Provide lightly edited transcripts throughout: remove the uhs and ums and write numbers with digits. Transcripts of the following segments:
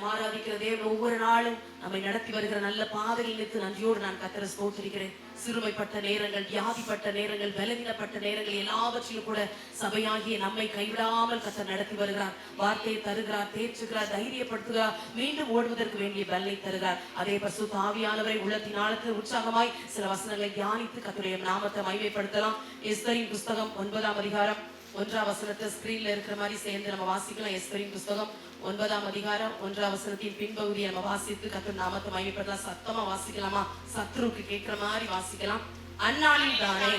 நாம் ஆராதிக்கிற தேவன் ஒவ்வொரு நாளும் நம்மை நடத்தி வருகிற நல்ல பாதையில் நிறுத்து நன்றியோடு நான் கர்த்தரை ஸ்தோத்திரிக்கிறேன். சிறுமைப்பட்ட நேரங்கள், வியாதிப்பட்ட நேரங்கள், பலவீனப்பட்ட நேரங்கள் எல்லாவற்றிலும் கூட சபையாகிய நம்மை கைவிடாமல் கர்த்தர் நடத்தி வருகிறார். வார்த்தையை தருகிறார், தேற்றுகிறார், தைரியப்படுத்துகிறார், மீண்டும் ஓடுவதற்கு வேண்டிய பலனை தருகிறார். அதே பரிசுத்த ஆவியானவரை உள்ளத்தின் ஆழத்தில் உற்சாகமாய் சில வசனங்களை தியானித்து கர்த்தருடைய நாமத்தை மகிமைப்படுத்தலாம். எஸ்தரின் புஸ்தகம் 9ஆம் அதிகாரம் 1ஆம் வசனத்தை ஸ்கிரீன்ல இருக்கிற மாதிரி சேர்ந்து நம்ம வாசிக்கலாம். எஸ்தரின் புஸ்தகம் 9ஆம் அதிகாரம் 1ஆம் வசனத்தின் பின்பகுதியை நம்ம வாசித்து கர்த்தர் நாமத்தை மகிமைப்படுத்தலாம். சத்தமா வாசிக்கலாமா? சத்ருக்கு கேட்கிற மாதிரி வாசிக்கலாம். அந்நாளில் தானே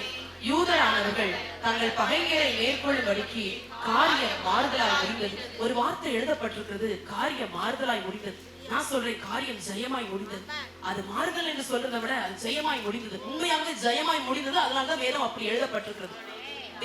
யூதரானவர்கள் தங்கள் பகைஞரை மேற்கொள்ளும்படிக்கு காரியம் மாறுதலாய் முடிந்தது. ஒரு வார்த்தை எழுதப்பட்டிருக்கிறது, காரியம் மாறுதலாய் முடிந்தது. நான் சொல்றேன், காரியம் ஜெயமாய் முடிந்தது. அது மாறுதல் என்று சொல்றதை விட அது ஜெயமாய் முடிந்தது. உண்மையாக ஜெயமாய் முடிந்தது. அதனாலதான் வேதம் அப்படி எழுதப்பட்டிருக்கிறது.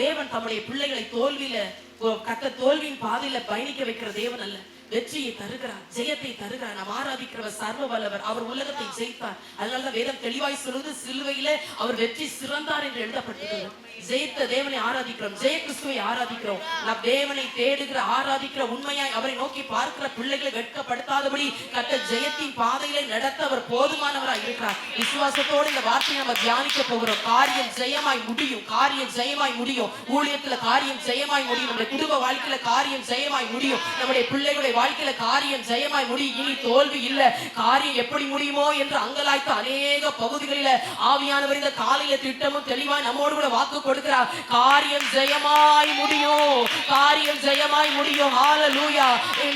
தேவன் தம்முடைய பிள்ளைகளை தோல்வியின் பாதையில பயணிக்க வைக்கிற தேவன் அல்ல, வெற்றியை தருகிறார், ஜெயத்தை தருகிறார். நாம் ஆராதிக்கிறவர் சர்வ வல்லவர், அவர் உலகத்தை ஜெயித்தார். அதனாலதான் வேதம் தெளிவாய் சொல்லுது, சிலுவையில அவர் வெற்றி சிறந்தார் என்று எழுதப்பட்டிருக்கிறது. ஜெயித்த தேவனை ஆராதிக்கிறோம், ஜெய கிறிஸ்துவை ஆராதிக்கிறோம். நாம் தேவனை தேடுகிற ஆராதிக்கிற உண்மையாய் அவரை நோக்கி பார்க்கிற பிள்ளைகளை வெட்கப்படுத்தாதபடி கர்த்தர் ஜெயத்தின் பாதையில நடத்த அவர் போதுமானவராய் இருக்கிறார். விசுவாசத்தோடு இந்த வார்த்தையை நம்ம தியானிக்க போகிறோம். காரியம் ஜெயமாய் முடியும், காரியம் ஜெயமாய் முடியும். ஊழியத்துல காரியம் ஜெயமாய் முடியும், நம்முடைய குடும்ப வாழ்க்கையில காரியம் ஜெயமாய் முடியும், நம்முடைய பிள்ளைகளுடைய வாழ்க்கையில காரியம் ஜெயமாய் முடியும். இனி தோல்வி இல்ல. காரியம் எப்படி முடியுமோ என்று அங்கலாய்த்த அநேக பகுதிகளில ஆவியானவர் இந்த காலையில திட்டமும் தெளிவாய் நம்மோடு கூட வாக்கு கொடுக்கிறார். காரியம் ஜெயமாய் முடியும், காரியம் ஜெயமாய் முடியும். ஹல்லேலூயா.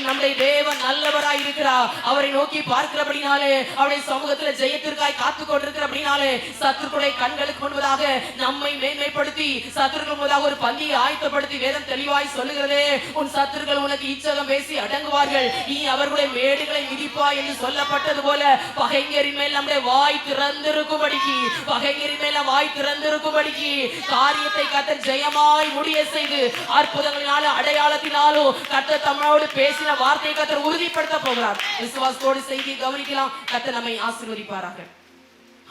நம்முடைய தேவன் நல்லவராய் இருக்கிறார். அவரை நோக்கி பார்க்கிறபடினாலே, அவருடைய சமூகத்தில் ஜெயத்திற்காய் காத்துக் கொண்டிருக்கிறபடினாலே, சத்துருக்களுடைய கண்களுக்கு முன்பதாக நம்மை மேன்மைப்படுத்தி, சத்துருக்கள் முன்பதாக ஒரு பந்தியை ஆயத்தப்படுத்தி வேதம் தெளிவாய் சொல்லுகிறதே, உன் சத்துருக்கள் உனக்கு இச்சகம் பேசி அடங்குவார்கள், நீ அவர்களுடைய மேடுகளை மிதிப்பாய் என்று சொல்லப்பட்டது போல பகைஞரின் மேல் நம்முடைய வாய் திறந்திருக்கும்படிக்கு, பகைஞரின் மேல் வாய் திறந்திருக்கும்படிக்கு காரியத்தை கர்த்தர் ஜெயமாய் முடிய செய்து அற்புதங்களினாலும் அடையாளத்தினாலும் கர்த்தர் தம்மோடு பேசின வார்த்தையை கர்த்தர் உறுதிப்படுத்த போகிறார். விசுவாசத்தோடு செய்தி கவனிக்கலாம். கர்த்தர் நம்மை ஆசீர்வதிப்பாராக.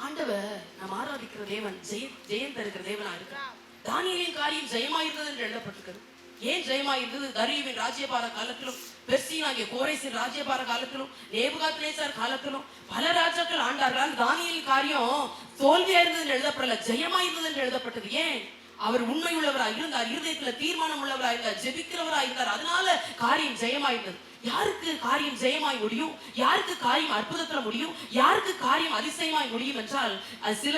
ஆண்டவர் நாம் ஆராதிக்கிற தேவன் ஜெயம் தருகிற தேவனா இருக்கிறார். தானியேலின் காரியம் ஜெயமாய் இருந்தது என்று எழுதப்பட்டிருக்கிறது. ஏன் ஜெயமாய் இருந்தது? தரியுவின் ராஜ்யபார காலத்திலும், பெர்சியாகிய கோரேசின் ராஜ்யபார காலத்திலும், நேபுகாத்நேச்சார் காலத்திலும் பல ராஜாக்கள் ஆண்டார்கள். தானியேலின் காரியம் தோல்வியா இருந்தது என்று எழுதப்படல, ஜெயமாய் இருந்தது என்று எழுதப்பட்டது. ஏன்? அவர் உண்மை உள்ளவராய் இருந்தார், இருதயத்துல தீர்மானம் உள்ளவராய் இருந்தார், ஜெபிக்கிறவராய் இருந்தார். அதனால காரியம் ஜெயமாய் இருந்தது. யாருக்கு காரியம் ஜெயமாய் முடியும்? யாருக்கு காரியம் அற்புதத்துல முடியும்? யாருக்கு காரியம் அதிசயமாய் முடியும் என்றால் அது சில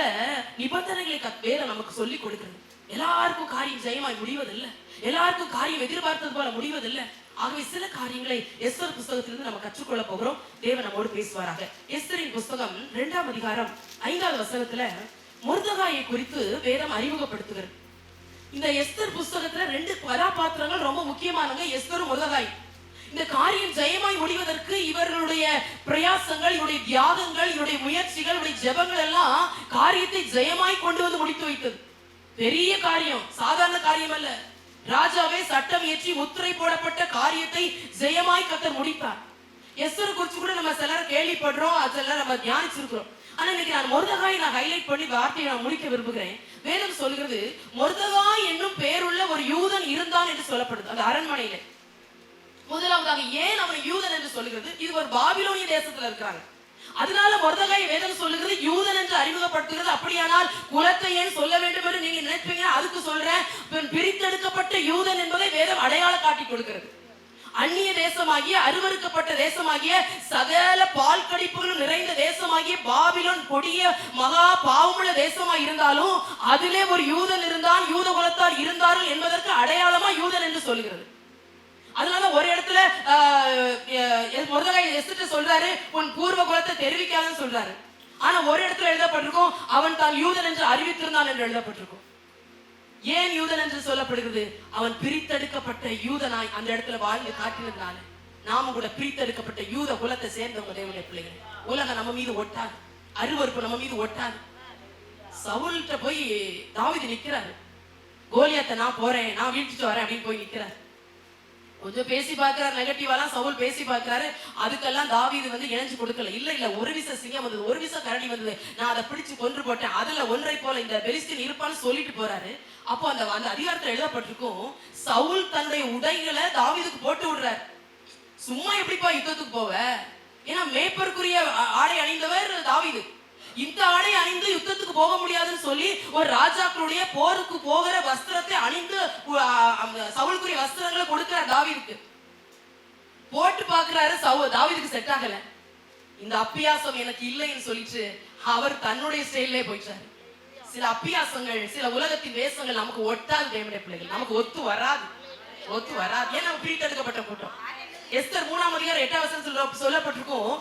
நிபந்தனைகளை வேதம் நமக்கு சொல்லிக் கொடுக்கிறது. எல்லாருக்கும் காரியம் ஜெயமாய் முடிவதில்லை, எல்லாருக்கும் காரியம் எதிர்பார்த்தது போல முடிவதில்லை. ஆகவே சில காரியங்களை எஸ்தர் புஸ்தகத்திலிருந்து நம்ம கற்றுக்கொள்ள போகிறோம். தேவன் நம்மோடு பேசுவாராக. எஸ்தரின் புஸ்தகம் 2ஆம் அதிகாரம் 5ஆவது வசனத்துல மொர்தெகாயை குறித்து வேதம் அறிமுகப்படுத்துகிறது. இந்த எஸ்தர் புஸ்தகத்துல 2 கதாபாத்திரங்கள் ரொம்ப முக்கியமானவங்க, எஸ்தரும் மொர்தெகாய். இந்த காரியம் ஜெயமாய் முடிவதற்கு இவர்களுடைய பிரயாசங்கள், இவருடைய தியாகங்கள், இவருடைய முயற்சிகள், இவருடைய ஜெபங்கள் எல்லாம் காரியத்தை ஜெயமாய் கொண்டு வந்து முடித்து வைத்தது. பெரிய காரியம், சாதாரண காரியம் அல்ல. ராஜாவே சட்டம் இயற்றி முத்திரை போடப்பட்ட காரியத்தை ஜெயமாய் கர்த்தர் முடித்தார். எஸ்தர் குறித்து கூட நம்ம சிலர் கேள்விப்படுறோம், அதெல்லாம் நம்ம தியானிச்சிருக்கிறோம். ஆனா இன்னைக்கு நான் மொர்தெகாயை ஹைலைட் பண்ணி வார்த்தையை நான் முடிக்க விரும்புகிறேன். வேதம் சொல்கிறது, மொர்தெகாய் என்னும் பேருள்ள ஒரு யூதன் இருந்தான் என்று சொல்லப்படுது அந்த அரண்மனையில. முதலாவதாக ஏன் அவன் யூதன் என்று சொல்லுகிறது? இது ஒரு பாபிலோனிய தேசத்துல இருக்கிறாங்க. அதனால மொர்தெகாய் வேதம் சொல்லுகிறது யூதன் என்று அறிமுகப்படுத்துகிறது. அப்படியானால் குலத்தை ஏன் சொல்ல வேண்டும் என்று நீங்க நினைப்பீங்க. அதுக்கு சொல்றேன், பிரித்தெடுக்கப்பட்ட யூதன் என்பதை வேதம் அடையாளம் காட்டி கொடுக்கிறது. அந்நிய தேசமாகிய, அருவருக்கப்பட்ட தேசமாகிய, சகல பால் கடிப்புகளும் நிறைந்த தேசமாகிய பாபிலோன் கொடிய மகா பாவமுள்ள தேசமாய் இருந்தாலும் அதிலே ஒரு யூதன் இருந்தான், யூத குலத்தார் இருந்தார்கள் என்பதற்கு அடையாளமா யூதன் என்று சொல்லுகிறது. அதனால ஒரு இடத்துல மொர்தெகாய் எஸ்தர்ட்ட சொல்றாரு, உன் பூர்வ குலத்தை தெரிவிக்காதன்னு சொல்றாரு. ஆனா ஒரு இடத்துல எழுதப்பட்டிருக்கும், அவன் தான் யூதன் என்று அறிவித்திருந்தான் என்று எழுதப்பட்டிருக்கும். ஏன் யூதன் என்று சொல்லப்படுகிறது? அவன் பிரித்தெடுக்கப்பட்ட யூதனாய் அந்த இடத்துல வாழ்ந்து காட்டினதுனால. நாம கூட பிரித்தெடுக்கப்பட்ட யூத குலத்தை சேர்ந்தவங்க தேவனுடைய பிள்ளைகள். உலகம் நம்ம மீது ஒட்டாது, அருவருப்பு நம்ம மீது ஒட்டாது. சவுல்கிட்ட போய் தாவீது நிக்கிறாரு, கோலியாத்தை நான் போறேன், நான் வீழ்ச்சிட்டு வரேன் அப்படின்னு போய் நிக்கிறாரு. கொஞ்சம் பேசி பார்க்கிறார், நெகட்டிவாலாம் சவுல் பேசி பார்க்கிறாரு. அதுக்கெல்லாம் தாவீது இணைஞ்சு கொடுக்கல. இல்ல ஒரு விச சிங்கம் வந்தது, ஒரு விச கரடி வந்தது, நான் அதை பிடிச்சு கொன்று போட்டேன், அதுல ஒன்றை போல இந்த பெலிஸ்தீன் இருப்பான்னு சொல்லிட்டு போறாரு. அப்போ அந்த அதிகாரத்துல எழுதப்பட்டிருக்கும், சவுல் தன்னுடைய உடைகளை தாவீதுக்கு போட்டு விடுறாரு. சும்மா எப்படிப்பா யுத்தத்துக்கு போவ? ஏன்னா மேய்ப்பருக்குரிய ஆடை அணிந்தவர் தாவீது. இந்த ஆடை அணிந்து யுத்தத்துக்கு போக முடியாதுன்னு சொல்லி ஒரு ராஜாக்களுடைய போருக்கு போகிற வஸ்திரத்தை அணிந்து சவுலுக்குரிய வஸ்திரங்களை கொடுக்கிறார் தாவீதுக்கு. போட்டு பாக்குறாரு, தாவீதுக்கு செட் ஆகல. இந்த அப்பியாசம் எனக்கு இல்லைன்னு சொல்லிட்டு அவர் தன்னுடைய ஸ்டைல்லே போயிட்டாரு. சில அப்பியாசங்கள், சில உலகத்தின் வேஷங்கள் நமக்கு ஒட்டாது தேவனுடைய பிள்ளைகள், நமக்கு ஒத்து வராது. ஏன் நம்ம பிரித்தெடுக்கப்பட்ட கூட்டம். எஸ்தர் 3ஆம் அதிகாரம் 8ஆம் வசனத்துல சொல்லப்பட்டிருக்கும்,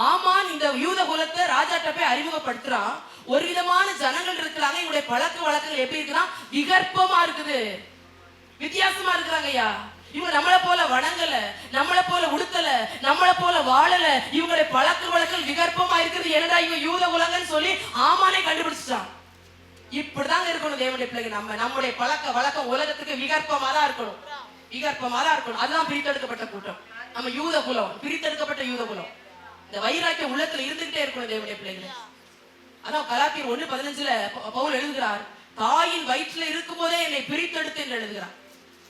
ஆமான் இந்த யூத குலத்தை ராஜாட்ட போய் அறிமுகப்படுத்துறான். ஒரு விதமான ஜனங்கள் இருக்கிறாங்க, இவங்களுடைய பழக்க வழக்கங்கள் எப்படி இருக்குன்னா விகற்பமா இருக்குது, வித்தியாசமா இருக்கிறாங்க. ஐயா, இவங்க நம்மளை போல வணங்கல, நம்மளை போல உடுத்தல, நம்மளை போல வாழல, இவங்களுடைய பழக்க வழக்கங்கள் விகற்பமா இருக்குது. என்னடா இவங்க யூத குலங்கன்னு சொல்லி ஆமானே கண்டுபிடிச்சிட்டான். இப்படிதாங்க இருக்கணும் தேவனுடைய பிள்ளைங்க. நம்முடைய பழக்க வழக்கம் உலகத்துக்கு விகற்பமா தான் இருக்கணும். அதுதான் பிரித்தெடுக்கப்பட்ட கூட்டம். நம்ம யூத குலம், பிரித்தெடுக்கப்பட்ட யூத குலம். இந்த வைராக்கியம் உள்ளத்துல இருந்துகிட்டே இருக்கணும் தேவனுடைய பிள்ளைகளை. அதான் கலாத்தியர் 1:15 பவுல் எழுதுகிறார், தாயின் வயிற்றுல இருக்கும் போதே என்னை பிரித்தெடுத்து என்று எழுதுகிறார்.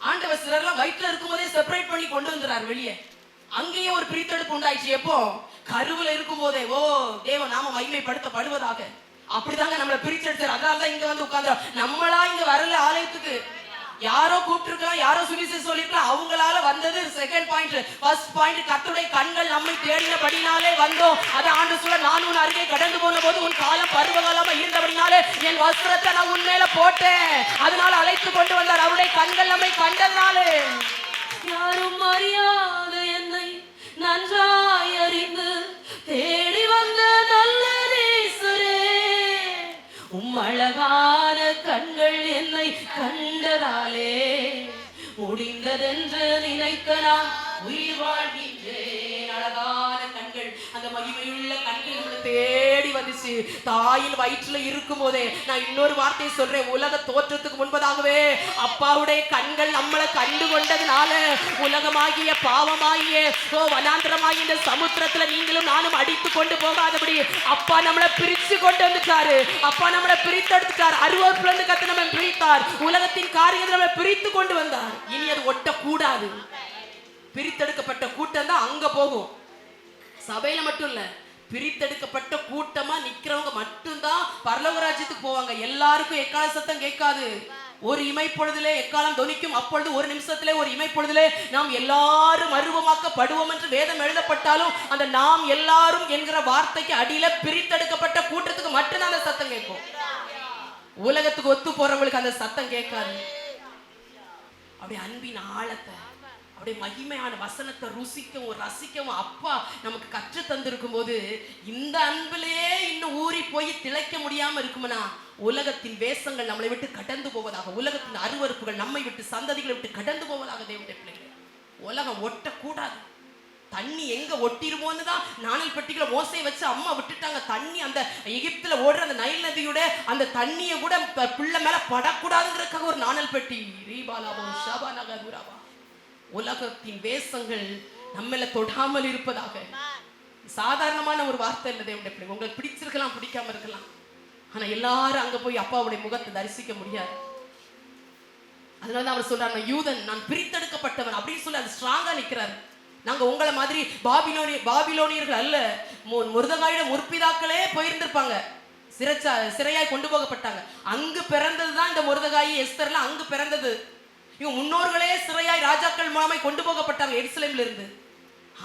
ஆண்டவர் சிலர்லாம் வயிற்றுல இருக்கும் போதே செப்பரேட் பண்ணி கொண்டு வந்துறார் வெளியே. அங்கேயே ஒரு பிரித்தெடுப்பு உண்டாயிடுச்சு. எப்போ? கருவுல இருக்கும் போதே. ஓ, தேவ நாம மகிமைப்படுத்தப்படுவதாக. அப்படிதாங்க நம்மளை பிரிச்செடுத்தார். அதனாலதான் இங்க வந்து உட்கார்ந்து, நம்மளா இங்க வரல ஆலயத்துக்கு. யாரோ கூப்பிட்டுருக்கலாம், யாரோ சுவிசேஷம் சொல்லிருக்கலாம், அவங்களால வந்தது செகண்ட் பாயிண்ட். ஃபர்ஸ்ட் பாயிண்ட், கர்த்தருடைய கண்கள் நம்மை தேடினபடினாலே வந்தோம். அதை ஆண்டு சொல்ல, நான் உன் அருகே கடந்து போன போது உன் காலம் பருவகாலமா இருந்தபடினாலே என் வஸ்திரத்தை நான் உன் மேல போட்டேன். அதனால அழைத்து கொண்டு வந்தார். அவருடைய கண்கள் நம்மை கண்டதுனாலே. யாரும் அறியாத என்னை நன்றாய் அறிந்து தேடி வந்த நல்ல நேசரே, அழகான கண்கள் என்னை கண்டதாலே முடிந்ததென்று நினைத்த நான் உயிர் வாழ்கின்றேன். அழகான கண்கள், அந்த மகிமையுள்ள கண்கள் தேடி வந்துச்சு. தாயின் வயிற்றுல இருக்கும் போதே, நான் இன்னொரு வார்த்தையை சொல்றேன், உலக தோற்றத்துக்கு முன்பதாகவே அப்பாவுடைய கண்கள் நம்மளை கண்டு கொண்டதுனால உலகமாகிய பாவமாகிய வனாந்திரமாகிய இந்த சமுத்திரத்துல நீங்களும் நானும் அடித்து கொண்டு போகாதபடி அப்பா நம்மளை பிரிச்சு கொண்டு வந்துட்டாரு. அப்பா நம்மளை பிரித்தெடுத்துட்டார். அருவருப்புல இருந்து கத்து நம்ம பிரித்தார். உலகத்தின் காரியத்தை நம்ம பிரித்து கொண்டு வந்தார். இனி அது ஒட்டக்கூடாது. பிரித்தெடுக்கப்பட்ட கூட்டம் தான் அங்க போகும். சபையில மட்டும் இல்ல, பிரித்தெடுக்கப்பட்ட கூட்டமா நிக்கிறவங்க மட்டும்தான் பரலோக ராஜ்யத்துக்கு போவாங்க. எல்லாருக்கும் எக்கால சத்தம் கேட்காது. ஒரு இமைப்பொழுதிலே எக்காலம் தொனிக்கும். அப்பொழுது ஒரு நிமிஷத்திலே ஒரு இமைப்பொழுதிலே நாம் எல்லாரும் அருவமாக்கப்படுவோம் என்று வேதம் எழுதப்பட்டாலும் அந்த நாம் எல்லாரும் என்கிற வார்த்தைக்கு அடியில பிரித்தெடுக்கப்பட்ட கூட்டத்துக்கு மட்டும்தான் அந்த சத்தம் கேட்கும். உலகத்துக்கு ஒத்து போறவங்களுக்கு அந்த சத்தம் கேட்காது. அப்படி அன்பின் ஆழத்தை, அப்படியே மகிமையான வசனத்தை ருசிக்கவும் ரசிக்கவும் அப்பா நமக்கு கற்று தந்திருக்கும் போது, இந்த அன்பிலேயே இன்னும் ஊறி போய் திளைக்க முடியாம இருக்கும்னா உலகத்தின் வேஷங்கள் நம்மளை விட்டு கடந்து போவதாக, உலகத்தின் அருவருப்புகள் நம்மை விட்டு சந்ததிகளை விட்டு கடந்து போவதாக தேவனுடைய பிள்ளைகள். உலகம் ஒட்டக்கூடாது. தண்ணி எங்க ஒட்டிருமோன்னு தான் நாணல் பெட்டிகளை மோசை வச்சு அம்மா விட்டுட்டாங்க. தண்ணி அந்த எகிப்துல ஓடுற அந்த நைல் நதியோட அந்த தண்ணியை கூட பிள்ளை மேல படக்கூடாதுங்கிறதுக்காக ஒரு நாணல் பெட்டி. ரீபாலாவோ ஷாபானகதுராவா. உலகத்தின் வேஷங்கள் நம்மள தொடாமல் இருப்பதாக. சாதாரணமான ஒரு வார்த்தை இல்லை தேவனுடைய பிள்ளை. உங்களுக்கு பிடிச்சிருக்கலாம், பிடிக்காம இருக்கலாம், ஆனா எல்லாரும் அங்க போய் அப்பாவுடைய முகத்தை தரிசிக்க முடியாது. அதனாலதான் அவர் சொல்றாரு, நான் யூதன், நான் பிரித்தெடுக்கப்பட்டவன் அப்படின்னு சொல்லி அது ஸ்ட்ராங்கா நிக்கிறாரு. நாங்க உங்களை மாதிரி பாபிலோனியர்கள் அல்ல. முருதகாயிட முற்பிதாக்களே போயிருந்திருப்பாங்க, சிறையாய் கொண்டு போகப்பட்டாங்க. அங்கு பிறந்ததுதான் இந்த முருதகாயி, எஸ்தர்லாம் அங்கு பிறந்தது. இவங்க முன்னோர்களே சிறையாய் ராஜாக்கள் மூலமாய் கொண்டு போகப்பட்டாங்க எருசலேம்ல இருந்து.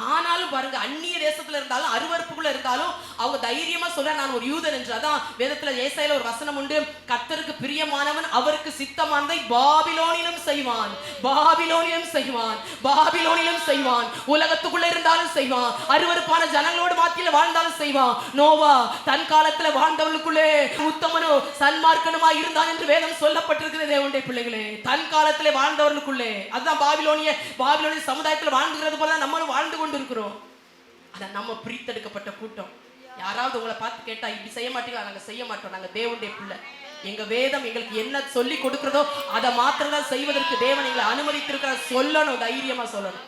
ஆனாலும் பாருங்க, அந்நிய தேசத்துல இருந்தாலும் அருவருப்புக்குள்ள இருந்தாலும் அவங்க தைரியமா சொல்ற, நான் ஒரு யூதன் என்று. அதான் வேதத்துல ஏசாயால ஒரு வசனம் உண்டு, கர்த்தருக்கு பிரியமானவன் அவருக்கு சித்தமானதை பாபிலோனிலும் செய்வான், பாபிலோனிலும் செய்வான், பாபிலோனிலும் செய்வான். உலகத்துக்குள்ள இருந்தாலும் செய்வான், அருவருப்பான ஜனங்களோடு மாத்தியில வாழ்ந்தாலும் செய்வான். நோவா தன் காலத்துல வாழ்ந்தவர்களுக்குள்ளே உத்தமனோ சன்மார்க்கனுமா இருந்தான் என்று வேதம் சொல்லப்பட்டிருக்கிறது தேவனுடைய பிள்ளைகளே. தன் காலத்திலே வாழ்ந்தவர்களுக்குள்ளே, அதுதான் பாபிலோனிய சமுதாயத்தில் வாழ்ந்துகிறது போல நம்மளும் வாழ்ந்து கொண்டு இருக்கிறோம். அதான் நம்ம பிரித்தெடுக்கப்பட்ட கூட்டம். யாராவது உங்களை பார்த்து கேட்டா இப்படி செய்ய மாட்டீங்களா? நாங்க செய்ய மாட்டோம், நாங்க தேவனுடைய பிள்ளை. எங்க வேதம் எங்களுக்கு என்ன சொல்லி கொடுக்கிறதோ அதை மாத்திரம் தான் செய்வதற்கு தேவன் எங்களை அனுமதித்திருக்கிறார். சொல்லணும், தைரியமா சொல்லணும்.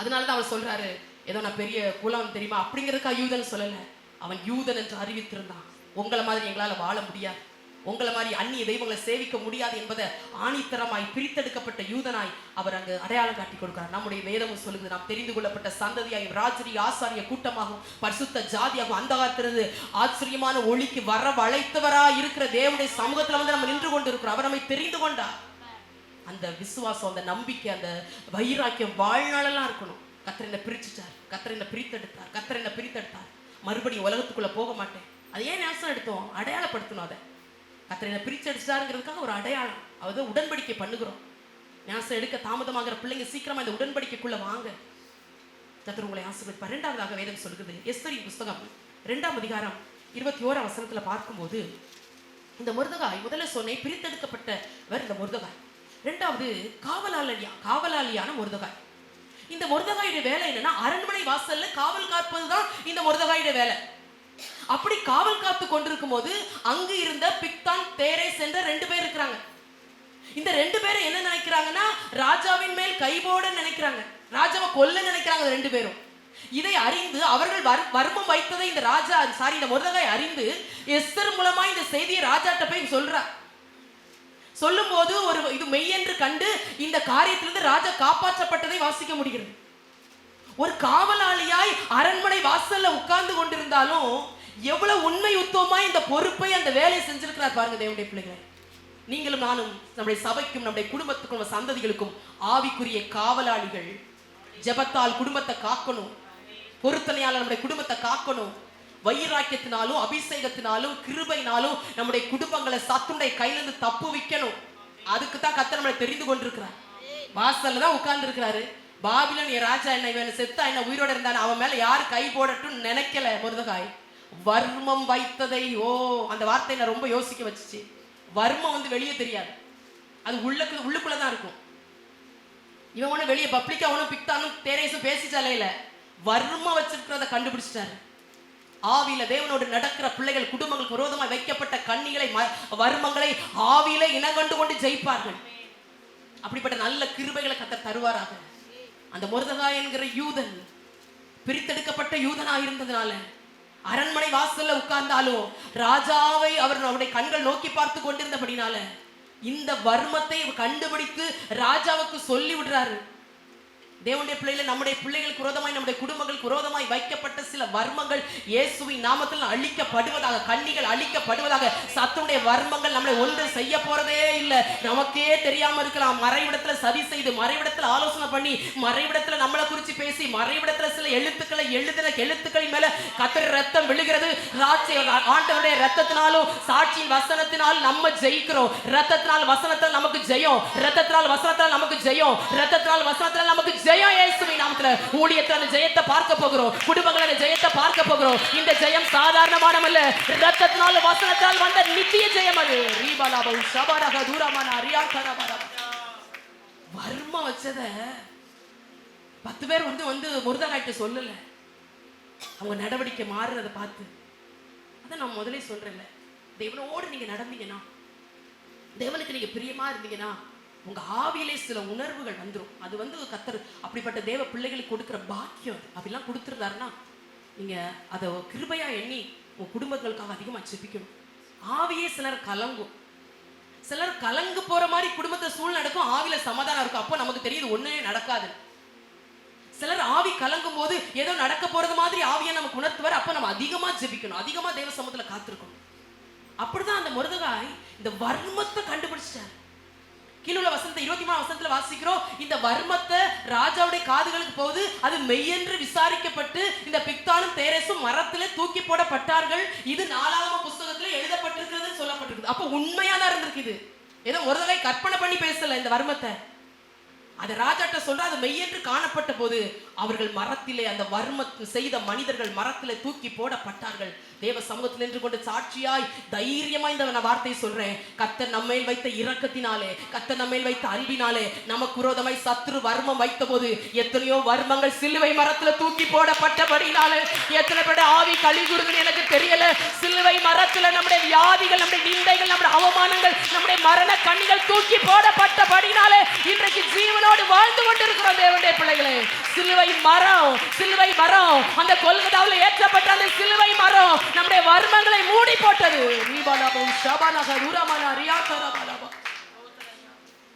அதனாலதான் அவர் சொல்றாரு, ஏதோ நான் பெரிய குலம் தெரியுமா அப்படிங்கிறதுக்கா யூதன் சொல்லல. அவன் யூதன் என்று அறிவித்திருந்தான். உங்களை மாதிரி எங்களால வாழ முடியாது, உங்களை மாதிரி அந்நிய தெய்வங்களை சேவிக்க முடியாது என்பதை ஆணித்தரமாய் பிரித்தெடுக்கப்பட்ட யூதனாய் அவர் அங்கு அடையாளம் காட்டி கொடுக்கிறார். நம்முடைய வேதமும் சொல்லுது, நாம் தெரிந்து கொள்ளப்பட்ட சந்ததியாயும் ராஜரி ஆசாரிய கூட்டமாகவும் பரிசுத்த ஜாதியாகவும் அந்த காலத்திலிருந்து ஆச்சரியமான ஒளிக்கு வரவழைத்தவரா இருக்கிற தேவனுடைய சமூகத்துல வந்து நம்ம நின்று கொண்டு இருக்கிறோம். அவர் நம்மை தெரிந்து கொண்டார். அந்த விசுவாசம், அந்த நம்பிக்கை, அந்த வைராக்கியம் வாழ்நாளெல்லாம் இருக்கணும். கர்த்தர் என்னை பிரிச்சுட்டார், கர்த்தர் என்னை பிரித்தெடுத்தார், கர்த்தர் என்னை பிரித்தெடுத்தார், மறுபடியும் உலகத்துக்குள்ள போக மாட்டேன். அதை ஏன் ஞாபகம் எடுத்தோம்? அடையாளப்படுத்தணும். அதை கர்த்தர் என்னை பிரிச்செடுத்தாருங்கிறதுக்காக ஒரு அடையாளம். அதாவது உடன்படிக்கை பண்ணுகிறோம். ஞாபகம் எடுக்க தாமதமாகிற பிள்ளைங்க சீக்கிரமா இந்த உடன்படிக்கைக்குள்ள வாங்க. கர்த்தர் உங்களை ஆசீர்வதிப்பார். 2வது வேதம் சொல்லுகிறது, எஸ்தரின் புஸ்தகம் 2ஆம் அதிகாரம் 21ஆம் வசனத்துல பார்க்கும்போது, இந்த மொர்தெகாய் முதல்ல சொன்னேன் பிரித்தெடுக்கப்பட்டவர் இந்த மொர்தெகாய். 2வது காவலாளியான மொர்தெகாய். இந்த மொர்தெகாயுடைய வேலை என்னன்னா, அரண்மனை வாசல்ல காவல் காப்பதுதான் இந்த மொர்தெகாயுடைய வேலை. அப்படி காவல் காத்து கொண்டிருக்கும் போது அங்கு இருந்த பிக்தான் தேரேஸ் என்ற 2 பேர் இருக்கிறாங்க. இந்த 2 பேரும் என்ன நினைக்கிறாங்கன்னா, ராஜாவின் மேல் கைபோட நினைக்கிறாங்க, ராஜாவை கொல்ல நினைக்கிறாங்க 2 பேரும். இதை அறிந்து அவர்கள் வர்மம் வைத்ததை இந்த மொர்தெகாய் அறிந்து எஸ்தர் மூலமா இந்த செய்தியை ராஜாட்ட போய் சொல்றார். சொல்லும் போது இது மெய் என்று கண்டு இந்த காரியத்திலிருந்து ராஜா காப்பாற்றப்பட்டதை வாசிக்க முடிகிறது. ஒரு காவலாளியாய் அரண்மனை வாசல்ல உட்கார்ந்து கொண்டிருந்தாலும் எவ்வளவு உண்மை உத்தமமாய் இந்த பொறுப்பை அந்த வேலையை செஞ்சிருக்கிறார் பாருங்க தேவனுடைய பிள்ளைகளை. நீங்களும் நானும் நம்முடைய சபைக்கும் நம்முடைய குடும்பத்துக்கும் நம்ம சந்ததிகளுக்கும் ஆவிக்குரிய காவலாளிகள். ஜெபத்தால் குடும்பத்தை காக்கணும், பொருத்தனையால் நம்முடைய குடும்பத்தை காக்கணும், வைராக்கியத்தினாலும் அபிஷேகத்தினாலும் கிருபையினாலும் நம்முடைய குடும்பங்களை சத்துடைய கையிலிருந்து தப்பு வைக்கணும். அதுக்கு தான் கர்த்தர் நம்மளை தெரிந்து கொண்டிருக்கிறார். வாசல்ல தான் உட்கார்ந்து இருக்கிறாரு. பாபிலோன் ராஜா என்ன இவன் செத்தா என்ன உயிரோட இருந்தான், அவன் மேல யாரு கை போடட்டும் நினைக்கல மொர்தெகாய். வர்மம் வைத்ததை அந்த வார்த்தை என்ன ரொம்ப யோசிக்க வச்சுச்சு. வர்மம் வந்து வெளியே தெரியாது, அது உள்ளுக்குள்ளதான் இருக்கும். இவன் ஒண்ணு வெளியே பப்ளிக்கா ஒன்னும் பிக்தானும் தேரேசும் பேசிச்சாலே இல்ல, வர்மம் வச்சிருக்கிறத கண்டுபிடிச்சிட்டாரு. ஆவியில தேவனோடு நடக்கிற பிள்ளைகள் குடும்பங்களுக்கு விரோதமாக வைக்கப்பட்ட கண்ணிகளை வர்மங்களை ஆவியில இனங்கண்டு கொண்டு ஜெயிப்பார்கள். அப்படிப்பட்ட நல்ல கிருபைகளை கர்த்தர் தருவாராக. அந்த மொர்தெகாய் என்கிற யூதன் பிரித்தெடுக்கப்பட்ட யூதனாக இருந்ததுனால அரண்மனை வாசல்ல உட்கார்ந்தாலும் ராஜாவை அவருடைய கண்கள் நோக்கி பார்த்து கொண்டிருந்தபடினால இந்த வர்மத்தை கண்டுபிடித்து ராஜாவுக்கு சொல்லி விடுறாரு. தேவனுடைய பிள்ளைகளை நம்முடைய பிள்ளைகளுக்கு விரோதமாய் நம்முடைய குடும்பங்களுக்கு விரோதமாய் வைக்கப்பட்ட சில வர்மங்கள் இயேசுவின் நாமத்தில் அழிக்கப்படுவதாக, கண்ணிகள் அழிக்கப்படுவதாக. சத்துடைய வர்மங்கள் நம்மளை ஒன்று செய்ய போறதே இல்லை. நமக்கே தெரியாம இருக்கலாம். மறைவிடத்துல சதி செய்து, மறைவிடத்துல ஆலோசனை பண்ணி, மறைவிடத்துல நம்மளை குறிச்சு பேசி, மறைவிடத்துல சில எழுத்துக்களை எழுதின எழுத்துக்களின் மேல கர்த்தர் ரத்தம் விழுகிறது. ஆண்டவருடைய ரத்தத்தினாலும் சாட்சியின் வசனத்தினால் நம்ம ஜெயிக்கிறோம். ரத்தத்தினால் வசனத்தால் நமக்கு ஜெயம், ரத்தத்தினால் வசனத்தால் நமக்கு ஜெயம், ரத்தத்தினால் வசனத்தால் நமக்கு ஜெயம். இயேசுவின் நாமத்துல ஊழியத்துல ஜெயத்தை பார்க்க போகிறோம், குடும்பங்கள ஜெயத்தை பார்க்க போகிறோம். இந்த ஜெயம் சாதாரணமானதல்ல, இரத்தத்தினால் வசனத்தால் வந்த நித்திய ஜெயம். அது ரீபாலாபு ஷபரக தூரமான அரியாகரவர வர்ம வச்சத 10 பேர் வந்து மொர்தெகாய்ட்ட சொல்லல. அவங்க நடவடிக்கை மாறுறத பார்த்து, அத நான் முதல்ல சொல்றேன்ல, தேவனோடு நீங்க நடந்தீங்கன்னா, தேவனுக்கு நீங்க பிரியமா இருந்தீங்கன்னா உங்க ஆவியிலே சில உணர்வுகள் வந்துடும். அது கர்த்தர் அப்படிப்பட்ட தேவ பிள்ளைகளுக்கு கொடுக்கிற பாக்கியம். அப்படிலாம் கொடுத்துருந்தாருன்னா நீங்க அதை கிருபையா எண்ணி உங்க குடும்பங்களுக்காக அதிகமா ஜெபிக்கணும். ஆவியே சிலர் கலங்கும், சிலர் கலங்கு போற மாதிரி குடும்பத்தை சூழ் நடக்கும், ஆவியில சமாதானம் இருக்கும். அப்போ நமக்கு தெரியுது ஒண்ணுமே நடக்காது. சிலர் ஆவி கலங்கும் போது ஏதோ நடக்க போறது மாதிரி ஆவியை நமக்கு உணர்த்துவார். அப்போ நம்ம அதிகமா ஜெபிக்கணும், அதிகமா தேவ சமூகத்துல காத்திருக்கணும். அப்படிதான் அந்த மொர்தெகாய் இந்த வர்மத்தை கண்டுபிடிச்சிட்டார். கீழுள்ள வசனத்தை 23ஆம் வசனத்துல வாசிக்கிறோம். இந்த வர்மத்தை ராஜாவுடைய காதுகளுக்கு போகுது. அது மெய்யென்று விசாரிக்கப்பட்டு இந்த பிக்தானும் தேரேசும் மரத்திலே தூக்கி போடப்பட்டார்கள். இது 4ஆம் புஸ்தகத்துல எழுதப்பட்டிருக்கிறது சொல்லப்பட்டிருக்கு. அப்ப உண்மையாதான் இருந்திருக்கு. ஏதோ மொர்தெகாய் கற்பனை பண்ணி பேசல இந்த வர்மத்தை. அதை ராஜாட்ட சொல்ற, அது மெய்யென்று காணப்பட்ட போது அவர்கள் மரத்திலே, அந்த வர்மத்தை செய்த மனிதர்கள் மரத்திலே தூக்கி போடப்பட்டார்கள். தேவ சமூகத்தில் நின்று கொண்டு சாட்சியாய் தைரியமா இந்த வார்த்தை சொல்றேன். கர்த்தர் நம்மேல் வைத்த இரக்கத்தினாலே, கர்த்தர் நம்மேல் வைத்த அன்பினாலே நமக்கு விரோதமாய் சத்ரு வர்மம் வைத்த போது எத்தனையோ வர்மங்கள் சிலுவை மரத்துல தூக்கி போடப்பட்டபடினாலே எத்தனை பேர் ஆவி கலிகுடுதுன்னு எனக்கு தெரியல. சிலுவை மரத்துல நம்முடைய வியாதிகள், நம்முடைய நிந்தைகள், நம்முடைய அவமானங்கள், நம்முடைய மரண கண்ணிகள் தூக்கி போடப்பட்டபடினாலே இன்றைக்கு ஜீவனோ ஜீவனோடு வாழ்ந்து கொண்டிருக்கிறோம் தேவனுடைய பிள்ளைகளே. சிலுவை மரம், சிலுவை மரம், அந்த கொல்கத்தாவில் ஏற்றப்பட்ட அந்த சிலுவை மரம் நம்முடைய வர்மங்களை மூடி போட்டது.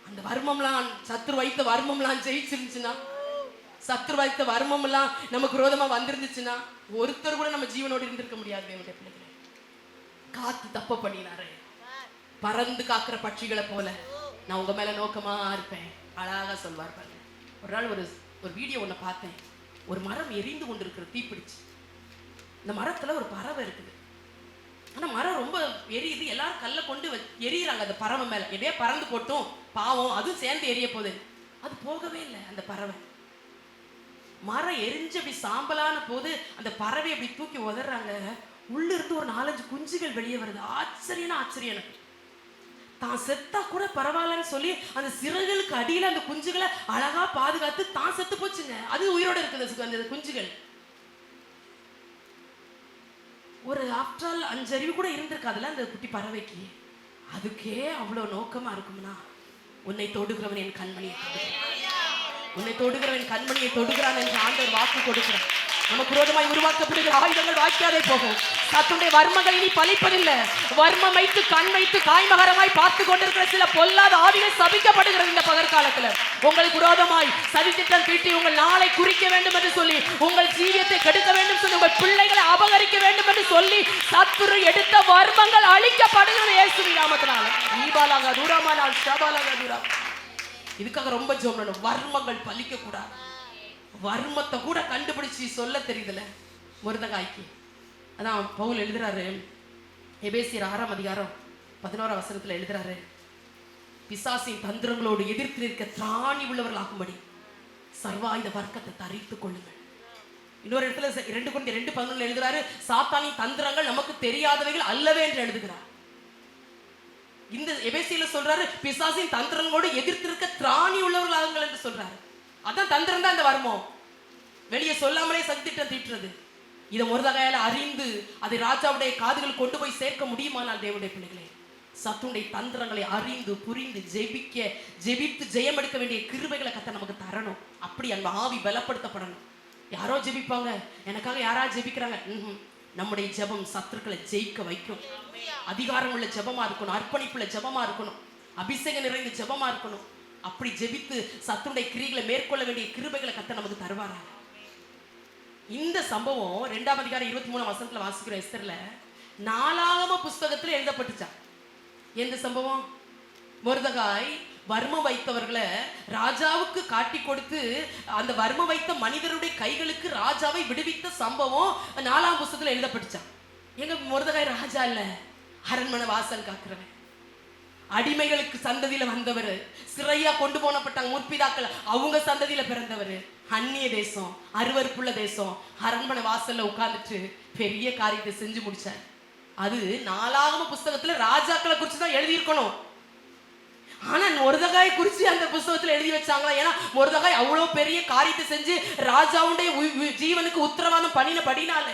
அந்த வர்மம்லாம், சத்துரு வைத்த வர்மம்லாம் ஜெயிச்சிருந்துச்சுன்னா, சத்துரு வைத்த வர்மம் எல்லாம் நமக்கு விரோதமா வந்திருந்துச்சுன்னா, ஒருத்தர் கூட நம்ம ஜீவனோடு இருந்திருக்க முடியாது தேவனுடைய பிள்ளைகளே. காத்து தப்ப பண்ணினாரு. பறந்து காக்கிற பட்சிகளை போல நான் உங்க மேல நோக்கமா இருப்பேன், அழகா சொல்வார் பாருங்க. ஒரு நாள் ஒரு வீடியோ ஒண்ணு பார்த்தேன். ஒரு மரம் எரிந்து கொண்டு இருக்கிற, தீப்பிடிச்சு. இந்த மரத்துல ஒரு பறவை இருக்குது. ஆனா மரம் ரொம்ப எரியுது. எல்லாரும் கல்ல கொண்டு எரியுறாங்க அந்த பறவை மேல. எப்படியே பறந்து போட்டும் பாவம், அதுவும் சேர்ந்து எரிய போகுது. அது போகவே இல்லை. அந்த பறவை மரம் எரிஞ்சு அப்படி சாம்பலான போது அந்த பறவை அப்படி தூக்கி உதறாங்க. உள்ள இருந்து ஒரு 4-5 குஞ்சுகள் வெளியே வருது. ஆச்சரியம். தான் செத்தா கூட பரவாயில்லன்னு சொல்லி அந்த சிறகுகளுக்கு அடியில அந்த குஞ்சுகளை அழகா பாதுகாத்து தான் செத்து போச்சுங்க. அது உயிரோட இருக்குது அந்த குஞ்சுகள். ஒரு ஆஃப்டர் ஆல் 5 அறிவு கூட இருந்திருக்காதுல அந்த குட்டி பறவைக்கு. அதுக்கே அவ்வளவு நோக்கமா இருக்கும்னா, உன்னை தொடுகிறவன் என் கண்மணியை தொடுகிறான், உன்னை தொடுகிறவன் கண்மணியை தொடுகிறான் என்று ஆண்டவர் வாக்கு கொடுக்கிறான். நமக்கு விரோதமாய் உருவாக்கப்படுகிற ஆயுதங்கள் வாய்க்காதே போகும். சத்துடைய வர்மங்கள் இனி பலிப்பதில்லை. வர்மம் வைத்து கண் வைத்து காய்மகரமாய் பார்த்து கொண்டிருக்கிற சில பொல்லாத ஆவிகள் சபிக்கப்படுகிறது இந்த பகற்காலத்துல. உங்களுக்கு விரோதமாய் சதித்திட்டம் தீட்டி உங்கள் நாளை குறிக்க வேண்டும் என்று சொல்லி, உங்கள் ஜீவியத்தை கெடுக்க வேண்டும் சொல்லி, உங்கள் பிள்ளைகளை அபகரிக்க வேண்டும் என்று சொல்லி சத்துரு எடுத்த வர்மங்கள் அழிக்கப்படுகிறது இயேசுவின் நாமத்தினால. ஈபாலாக தூரமானால் ஷபாலாக தூரம். இதுக்காக ரொம்ப ஜெபம் பண்ணணும். வர்மங்கள் பலிக்க கூடாது. வர்மத்தை கூட கண்டுபிடிச்சு சொல்ல தெரியுதுல மொர்தெகாய்க்கு. அதான் பவுல் எழுதுறாரு, எபேசியர் 6:11 எழுதுறாரு, பிசாசின் தந்திரங்களோடு எதிர்த்து நிற்க திராணி உள்ளவர்களாகும்படி சர்வாயுத வர்க்கத்தை தரித்துக் கொள்ளுங்கள். இன்னொரு இடத்துல 2 எழுதுறாரு, சாத்தானின் தந்திரங்கள் நமக்கு தெரியாதவைகள் அல்லவே என்று எழுதுகிறார். இந்த எபேசியில சொல்றாரு, பிசாசின் தந்திரங்களோடு எதிர்த்து நிற்க திராணி உள்ளவர்களாகுங்கள் என்று சொல்றாரு. அதான் தந்திரம் தான் இந்த வர்மம். வெளியே சொல்லாமலே சதித்திட்டம் தீட்டுறது. இதை மொர்தெகாயால அறிந்து அதை ராஜாவுடைய காதுகள் கொண்டு போய் சேர்க்க முடியுமானால் தேவனுடைய பிள்ளைகளே, சத்துடைய தந்திரங்களை அறிந்து புரிந்து ஜெபித்து ஜெயம் எடுக்க வேண்டிய கிருபைகளை கர்த்தர் நமக்கு தரணும். அப்படி அந்த ஆவி பலப்படுத்தப்படணும். யாரோ ஜெபிப்பாங்க, எனக்காக யாரா ஜெபிக்கிறாங்க. நம்முடைய ஜெபம் சத்துருக்களை ஜெயிக்க வைக்கும். அதிகாரம் உள்ள ஜெபமா இருக்கணும், அர்ப்பணிப்புள்ள ஜெபமா இருக்கணும், அபிஷேகம் நிறைந்த ஜெபமா இருக்கணும். அப்படி ஜெபித்து சத்துடைய கிரியைகளை மேற்கொள்ள வேண்டிய கிருபைகளை கர்த்தர் நமக்கு தருவாரா. இந்த சம்பவம் 2:23 வாசிக்கிறோம். எஸ்தர்ல 4ஆகம புஸ்தகத்துல எழுதப்பட்டுச்சா. எந்த சம்பவம்? மொர்தெகாய் வர்மம் வைத்தவர்களை ராஜாவுக்கு காட்டி கொடுத்து அந்த வர்மம் வைத்த மனிதருடைய கைகளுக்கு ராஜாவை விடுவித்த சம்பவம் 4ஆம் புஸ்தகத்துல எழுதப்பட்டுச்சா. எங்க மொர்தெகாய் ராஜா இல்ல, அரண்மனை வாசல் காக்குறவன், அடிமைகளுக்கு சந்ததியில வந்தவர், சிறையா கொண்டு போனப்பட்டாங்க முற்பிதாக்கள், அவங்க சந்ததியில பிறந்தவர், அந்நிய தேசம், அருவருப்புள்ள தேசம், அரண்மனை வாசல்ல உட்கார்ந்துட்டு பெரிய காரியத்தை செஞ்சு முடிச்சார். அது 4ஆகம புஸ்தகத்துல ராஜாக்களை குறிச்சு தான் எழுதி இருக்கணும். ஆனா மொர்தெகாய் குறிச்சு அந்த புஸ்தகத்துல எழுதி வச்சாங்களா? ஏன்னா மொர்தெகாய் அவ்வளவு பெரிய காரியத்தை செஞ்சு ராஜாவுடைய ஜீவனுக்கு உத்தரவாதம் பண்ணினபடினால.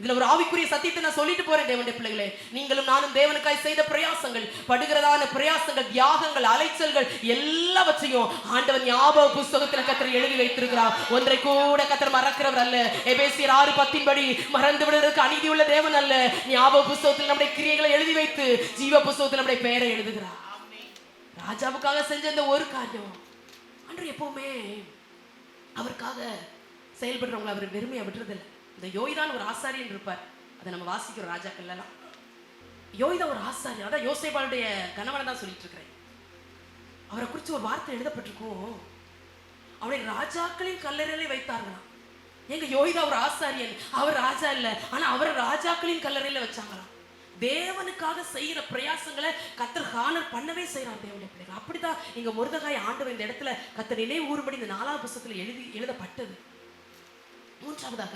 இதுல ஒரு ஆவிக்குரிய சத்தியத்தை நான் சொல்லிட்டு போறேன் தேவனுடைய பிள்ளைகளே. நீங்களும் நானும் தேவனுக்காய் செய்த பிரயாசங்கள், படுகிறதான பிரயாசங்கள், தியாகங்கள், அலைச்சல்கள் எல்லாவற்றையும் ஆண்டவர் ஞாபக புஸ்தகத்துல கர்த்தர் எழுதி வைத்திருக்கிறார். ஒன்றை கூட கர்த்தர் மறக்கிறவர் அல்ல. எபேசியர் 6:10 படி மறந்து விடுவதற்கு அநீதி உள்ள தேவன் அல்ல. ஞாபக புஸ்தகத்தில் நம்முடைய கிரியைகளை எழுதி வைத்து ஜீவ புஸ்தகத்தில் நம்முடைய பெயரை எழுதுகிறார். ராஜாவுக்காக செஞ்ச இந்த ஒரு காரியம் ஆண்டவர் எப்பவுமே அவருக்காக செயல்படுறவங்களை அவர் வெறுமையா விடுறதில்லை. இந்த யோய்தான் ஒரு ஆசாரியன் இருப்பார். அதை நம்ம வாசிக்கிறோம் ராஜாக்கள் எல்லாம். யோய்தா ஒரு ஆசாரியன். அதான் யோசேபாளுடைய கணவனை தான் சொல்லிட்டு இருக்கிறேன். அவரை குறித்து ஒரு வார்த்தை எழுதப்பட்டிருக்கும், அவனை ராஜாக்களின் கல்லறையிலே வைத்தார்களாம். எங்க யோய்தா ஒரு ஆசாரியன், அவர் ராஜா இல்ல, ஆனா அவரை ராஜாக்களின் கல்லறையில வச்சாங்களாம். தேவனுக்காக செய்யற பிரயாசங்களை கர்த்தர் ஹானர் பண்ணவே செய்யறார் தேவனுடைய பிள்ளைகள். அப்படிதான் இங்க மொர்தெகாய் ஆண்டவர் இந்த இடத்துல கர்த்தர் நினைவு ஊறும்படி இந்த 4ஆம் புஸ்தகத்துல எழுதப்பட்டது. மூன்றாவதாக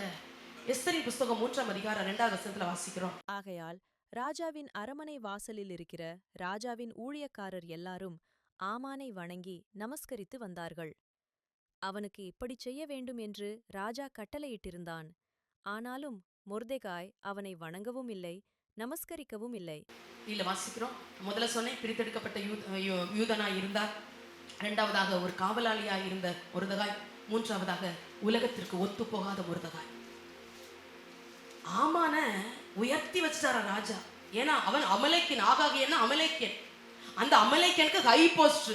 எஸ்தரின் புஸ்தகம் 3ஆம் அதிகாரம் 2ஆவது வசனத்துல வாசிக்கிறோம். ஆகையால் ராஜாவின் அரமனை வாசலில் இருக்கிற ராஜாவின் ஊழியக்காரர் எல்லாரும் ஆமானை வணங்கி நமஸ்கரித்து வந்தார்கள். அவனுக்கு இப்படி செய்ய வேண்டும் என்று ராஜா கட்டளையிட்டிருந்தான். ஆனாலும் மொர்தெகாய் அவனை வணங்கவும் இல்லை, நமஸ்கரிக்கவும் இல்லை. இல்ல வாசிக்கிறோம். முதல்ல சொன்னேன், பிரித்தெடுக்கப்பட்ட யூதனாய் இருந்தார். இரண்டாவதாக ஒரு காவலாளியாய் இருந்த மொர்தெகாய், மூன்றாவதாக உலகத்திற்கு ஒத்து போகாத மொர்தெகாய். ஆமான உயர்த்தி வச்சிட்டார ராஜா. ஏன்னா அவன் அமலேக்கியன், ஆகாகியன்னா அமலேக்கியன். அந்த அமலேக்கியனுக்கு ஹை போஸ்ட்,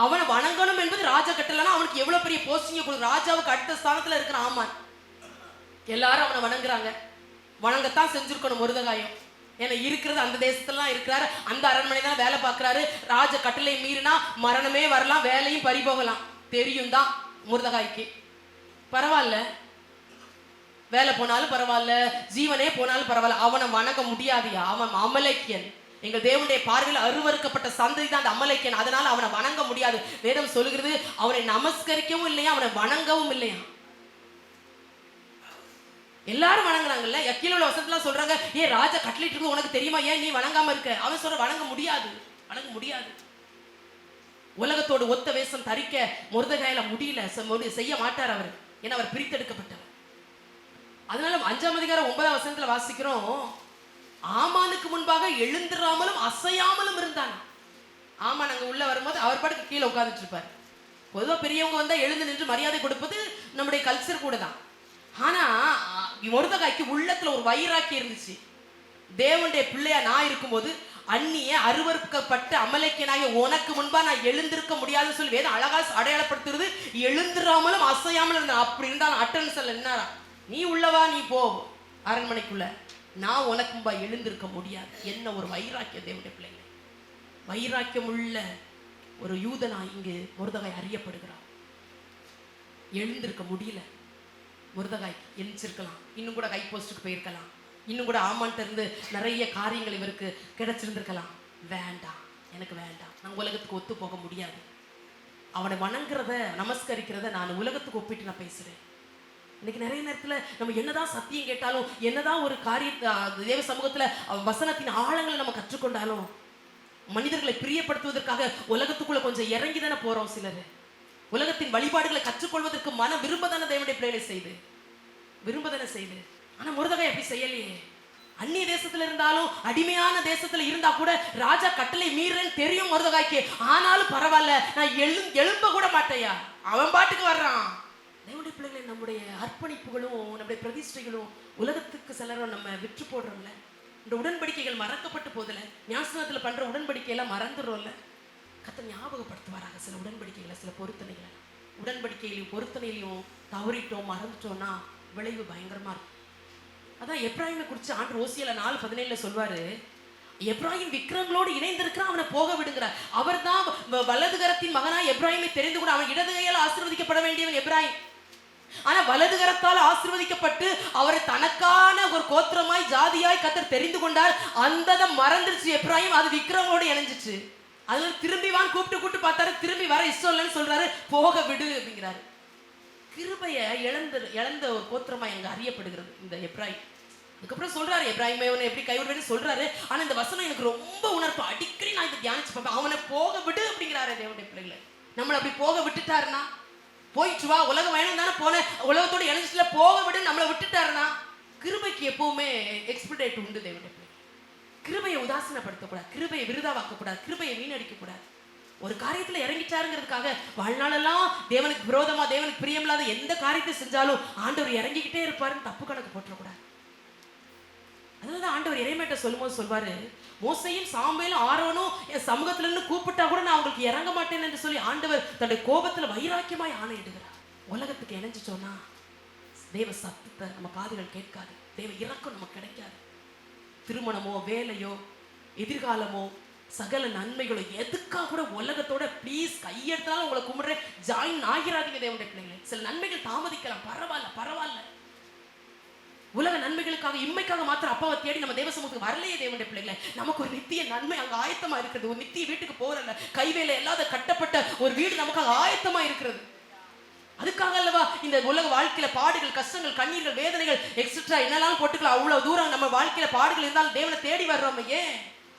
அவனை வணங்கணும் என்பது ராஜா கட்டலன்னா அவனுக்கு எவ்வளவு பெரிய போஸ்டிங் கொடுக்கும். ராஜாவுக்கு அடுத்த ஸ்தானத்துல இருக்கிற ஆமான். எல்லாரும் அவனை வணங்குறாங்க, வணங்கத்தான் செஞ்சிருக்கணும் மொர்தெகாயும். ஏன்னா இருக்கிறது அந்த தேசத்துலாம் இருக்கிறாரு, அந்த அரண்மனை தான் வேலை பார்க்கிறாரு. ராஜ கட்டளை மீறினா மரணமே வரலாம், வேலையும் பறி போகலாம். தெரியும் தான் மொர்தெகாய்க்கு. பரவாயில்ல, வேலை போனாலும் பரவாயில்ல, ஜீவனே போனாலும் பரவாயில்ல, அவனை வணங்க முடியாதியா, அவன் அமலேக்கியன். எங்கள் தேவனுடைய பார்வையில் அருவருக்கப்பட்ட சந்ததி தான் அந்த அமலேக்கியன். அதனால அவனை வணங்க முடியாது. வேதம் சொல்லுகிறது அவனை நமஸ்கரிக்கவும் இல்லையா, அவனை வணங்கவும் இல்லையா. எல்லாரும் வணங்குறாங்கல்ல. கீழே உள்ள வசனத்துல சொல்றாங்க, ஏ ராஜா கட்டளையிட்டு இருக்கு உனக்கு தெரியுமா, ஏன் நீ வணங்காம இருக்க? அவன் சொல்ற வணங்க முடியாது, வணங்க முடியாது. உலகத்தோடு ஒத்த வேஷம் தரிக்க மொர்தெகாயால முடியல, செய்ய மாட்டார் அவர். ஏன்னா அவர் பிரித்தெடுக்கப்பட்டவர். அதனால 5ஆம் அதிகாரம் 9ஆம் வசனத்துல வாசிக்கிறோம், ஆமானுக்கு முன்பாக எழுந்திராமலும் அசையாமலும் இருந்தான். ஆமான் அங்க உள்ள வரும்போது அவர் பாட்டுக்கு கீழே உட்கார்ந்துட்டு இருப்பார். பொதுவா பெரியவங்க வந்தா எழுந்து நின்று மரியாதை கொடுப்பது நம்முடைய கல்ச்சர் கூட தான். ஆனா மொர்தெகாய்க்கு உள்ளத்துல ஒரு வைராக்கி இருந்துச்சு. தேவனுடைய பிள்ளையா நான் இருக்கும்போது அந்நிய அருவருக்கப்பட்ட அமலேக்கியனாகிய உனக்கு முன்பா நான் எழுந்திருக்க முடியாதுன்னு சொல்லி வேதம் அழகா அடையாளப்படுத்துறது. எழுந்திராமலும் அசையாமலும் இருந்தான். அப்படி இருந்தாலும் அட்டன்ஸ்ல என்ன, நீ உள்ளவா, நீ போ அரண்மனைக்குள்ள, நான் உனக்கு முன்பா எழுந்திருக்க முடியாது. என்ன ஒரு வைராக்கியம் தேவனுடைய பிள்ளைங்க. வைராக்கியம் உள்ள ஒரு யூதனா இங்கு மொர்தெகாய் அறியப்படுகிறார். எழுந்திருக்க முடியல. மொர்தெகாய் எழுந்திருக்கலாம், இன்னும் கூட ஹை போஸ்டுக்கு போயிருக்கலாம், இன்னும் கூட ஆமான்ட்டு இருந்து நிறைய காரியங்கள் இவருக்கு கிடைச்சிருந்திருக்கலாம். வேண்டாம், எனக்கு வேண்டாம், நான் உலகத்துக்கு ஒத்து போக முடியாது. அவனை வணங்குறத நமஸ்கரிக்கிறத நான் உலகத்துக்கு ஒப்பிட்டு நான் பேசுறேன். இன்னைக்கு நிறைய நேரத்துல நம்ம என்னதான் சத்தியம் கேட்டாலும், என்னதான் ஒரு காரிய தேவ சமூகத்துல வசனத்தின் ஆழங்களை நம்ம கற்றுக்கொண்டாலும், மனிதர்களை பிரியப்படுத்துவதற்காக உலகத்துக்குள்ள கொஞ்சம் இறங்கி தானே போறோம். சிலர் உலகத்தின் வழிபாடுகளை கற்றுக்கொள்வதற்கு மன விரும்பதான தேவனுடைய பிள்ளைகளை செய்து விரும்பதான செய்து. ஆனா மொர்தெகாய் அப்படி செய்யலையே. அந்நிய தேசத்துல இருந்தாலும், அடிமையான தேசத்துல இருந்தா கூட ராஜா கட்டளை மீறன்னு தெரியும் மொர்தெகாய்க்கு. ஆனாலும் பரவாயில்ல, நான் எழும்ப கூட மாட்டேயா, அவன் பாட்டுக்கு வர்றான். தேவனுடைய பிள்ளைகளை நம்முடைய அர்ப்பணிப்புகளும் நம்முடைய பிரதிஷ்டைகளும் உலகத்துக்கு சிலரும் நம்ம விற்று போடுறோம்ல. இந்த உடன்படிக்கைகள் மறக்கப்பட்டு போதில்ல, ஞாசனத்துல பண்ற உடன்படிக்கையெல்லாம் மறந்துடுறோம்ல. கர்த்தர் ஞாபகப்படுத்துவாராக சில உடன்படிக்கைகளை, சில பொருத்தனைகளை. உடன்படிக்கையிலையும் பொருத்தனையிலையும் தவறிட்டோம், மறந்துட்டோம்னா விளைவு பயங்கரமா இருக்கும். அதான் எப்ராயிமை குறித்து ஆண்டு ஓசியால 4:17 சொல்வாரு, எப்ராயிம் விக்கிரங்களோடு இணைந்திருக்கிறான், அவனை போக விடுங்கிறார். அவர் தான் வலதுகரத்தின் மகனாய் எப்ராயிமை தெரிந்து கூட, அவன் இடது கையால் ஆசீர்வதிக்கப்பட வேண்டியவன் எப்ராயிம். ஆனா வலதுகரத்தால் ஆசீர்வதிக்கப்பட்டு அவரை தனக்கான ஒரு கோத்திரமாய் ஜாதியாய் கர்த்தர் தெரிந்து கொண்டார். அந்த மறந்துருச்சு எப்ராயிம், அது விக்கிரங்களோடு இணைஞ்சிச்சு. அதனால திரும்பிவான் கூப்பிட்டு பார்த்தாரு, திரும்பி வர இஷ்டம் இல்லைன்னு சொல்றாரு, போக விடு அப்படிங்கிறாரு. கிருபையை இழந்த ஒரு கோத்திரமாய் அங்க அறியப்படுகிறது இந்த எப்ராயிம். அதுக்கப்புறம் சொல்றாரு, எப்ராயிமை அவனை எப்படி கைவிடுவேன்னு சொல்றாரு. ஆனா இந்த வசனம் எனக்கு ரொம்ப உணர்ப்பு. அடிக்கடி நான் இதை தியானிச்சு பார்ப்பேன். அவனை போக விடு அப்படிங்கிறாரு தேவனுடைய பிள்ளைகளை. நம்மளை அப்படி போக விட்டுட்டாருன்னா, போயிட்டு வா உலகம் வேணும் தானே போன, உலகத்தோட இணைஞ்சிட்டுல போக விடு நம்மளை விட்டுட்டாருன்னா, கிருபைக்கு எப்பவுமே எக்ஸ்பிரிடேட் உண்டு தேவனுடைய பிள்ளை. கிருபையை உதாசீனப்படுத்தக்கூடாது, கிருபையை விருதாவாக்கக்கூடாது, கிருபையை வீணடிக்கக்கூடாது. ஒரு காரியத்துல இறங்கிட்டாருங்கிறதுக்காக வாழ்நாளெல்லாம் தேவனுக்கு விரோதமா, தேவனுக்கு பிரியமில்லாத எந்த காரியத்தை செஞ்சாலும் ஆண்டவர் இறங்கிக்கிட்டே இருப்பாருன்னு தப்பு கணக்கு போட்டுறக்கூடாது. அதனாலதான் ஆண்டவர் எரேமியாட்ட சொல்லும்போது சொல்வாரு, மோசேயும் சாமுவேலும் ஆரோனும் என் சமூகத்துல இருந்து கூப்பிட்டா கூட நான் அவங்களுக்கு இறங்க மாட்டேன் என்று சொல்லி ஆண்டவர் தன்னுடைய கோபத்துல வைராக்கியமாய் ஆணையிடுகிறார். உலகத்துக்கு இணைஞ்சிட்டோம்னா தேவ சத்தத்தை நம்ம காதுகள் கேட்காது, தேவ இறக்கம் நமக்கு கிடைக்காது. திருமணமோ வேலையோ எதிர்காலமோ சகல நன்மைகளோ எதுக்காக கூட உலகத்தோட ப்ளீஸ் கையெடுத்தாலும் உங்களை கும்பிடுறேன் ஜாயின் ஆகிறாதீங்க தேவனுடைய பிள்ளைகளை. சில நன்மைகள் தாமதிக்கலாம், பரவாயில்ல. உலக நன்மைகளுக்காக இம்மைக்காக மாத்திரம் அப்பாவை தேடி நம்ம தேவ சமூகத்துக்கு வரலையே தேவனுடைய பிள்ளைகளை. நமக்கு ஒரு நித்திய நன்மை அங்க ஆயத்தமா இருக்கிறது. ஒரு நித்திய வீட்டுக்கு போறல, கைவேலை இல்லாத கட்டப்பட்ட ஒரு வீடு நமக்காக ஆயத்தமா இருக்கிறது. அதுக்காக அல்லவா இந்த உலக வாழ்க்கையில பாடுகள், கஷ்டங்கள், கண்ணீர்கள், வேதனைகள் எக்ஸெட்ரா என்னெல்லாம் போட்டுக்கலாம். அவ்வளவு தூரம் நம்ம வாழ்க்கையில பாடுகள் இருந்தாலும் தேவனை தேடி வர்றோம். ஏன்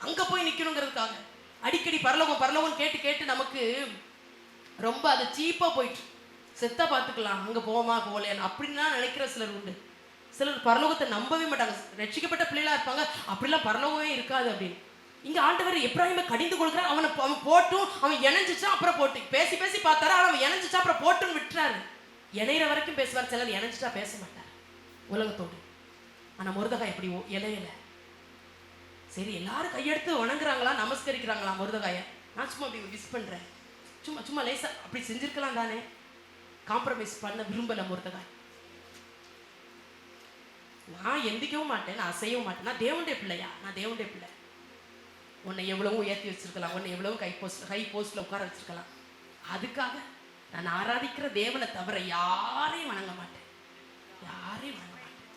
அங்க போய் நிக்கணுங்கிறதுக்காக. அடிக்கடி பரலோகம் கேட்டு நமக்கு ரொம்ப அது சீப்பா போயிட்டு, செத்தா பார்த்துக்கலாம், அங்க போமா போகலையான்னு அப்படின்னா நினைக்கிற சிலர் உண்டு. சிலர் பரலோகத்தை நம்பவே மாட்டாங்க. ரட்சிக்கப்பட்ட பிள்ளைகளா இருப்பாங்க, அப்படிலாம் பரலோகமே இருக்காது அப்படின்னு. இங்க ஆண்டவர் எப்ராஹிமை கடிந்து கொள்கிறார். அவன் போட்டும் அவன் இணைஞ்சிச்சா அப்புறம் போட்டு பேசி பேசி பார்த்தாரா, அவன் இணைஞ்சிச்சா அப்புறம் போட்டுன்னு விட்டுறாரு. இணையிற வரைக்கும் பேசுவார், சிலர் இணைஞ்சிட்டா பேச மாட்டார் உலகத்தோடு. ஆனா மொர்தெகாய் எப்படி இலையில சரி எல்லாரும் கையெடுத்து வணங்குறாங்களா, நமஸ்கரிக்கிறாங்களா மொர்தெகாய. நான் சும்மா அப்படி விஷ் பண்றேன், சும்மா சும்மா லேசா அப்படி செஞ்சிருக்கலாம் தானே. காம்ப்ரமைஸ் பண்ண விரும்பல மொர்தெகாய். நான் எந்திக்கவும் மாட்டேன், நான் அசையவும் மாட்டேன். நான் தேவனுடைய பிள்ளையா, நான் தேவனுடைய பிள்ளை. உன்னை எவ்வளவோ உயர்த்தி வச்சிருக்கலாம், உன்னை எவ்வளவோ ஹை போஸ்ட்ல உட்கார வச்சிருக்கலாம். அதுக்காக நான் ஆராதிக்கிற தேவனை தவிர யாரையும் வணங்க மாட்டேன், யாரையும் வணங்க மாட்டேன்.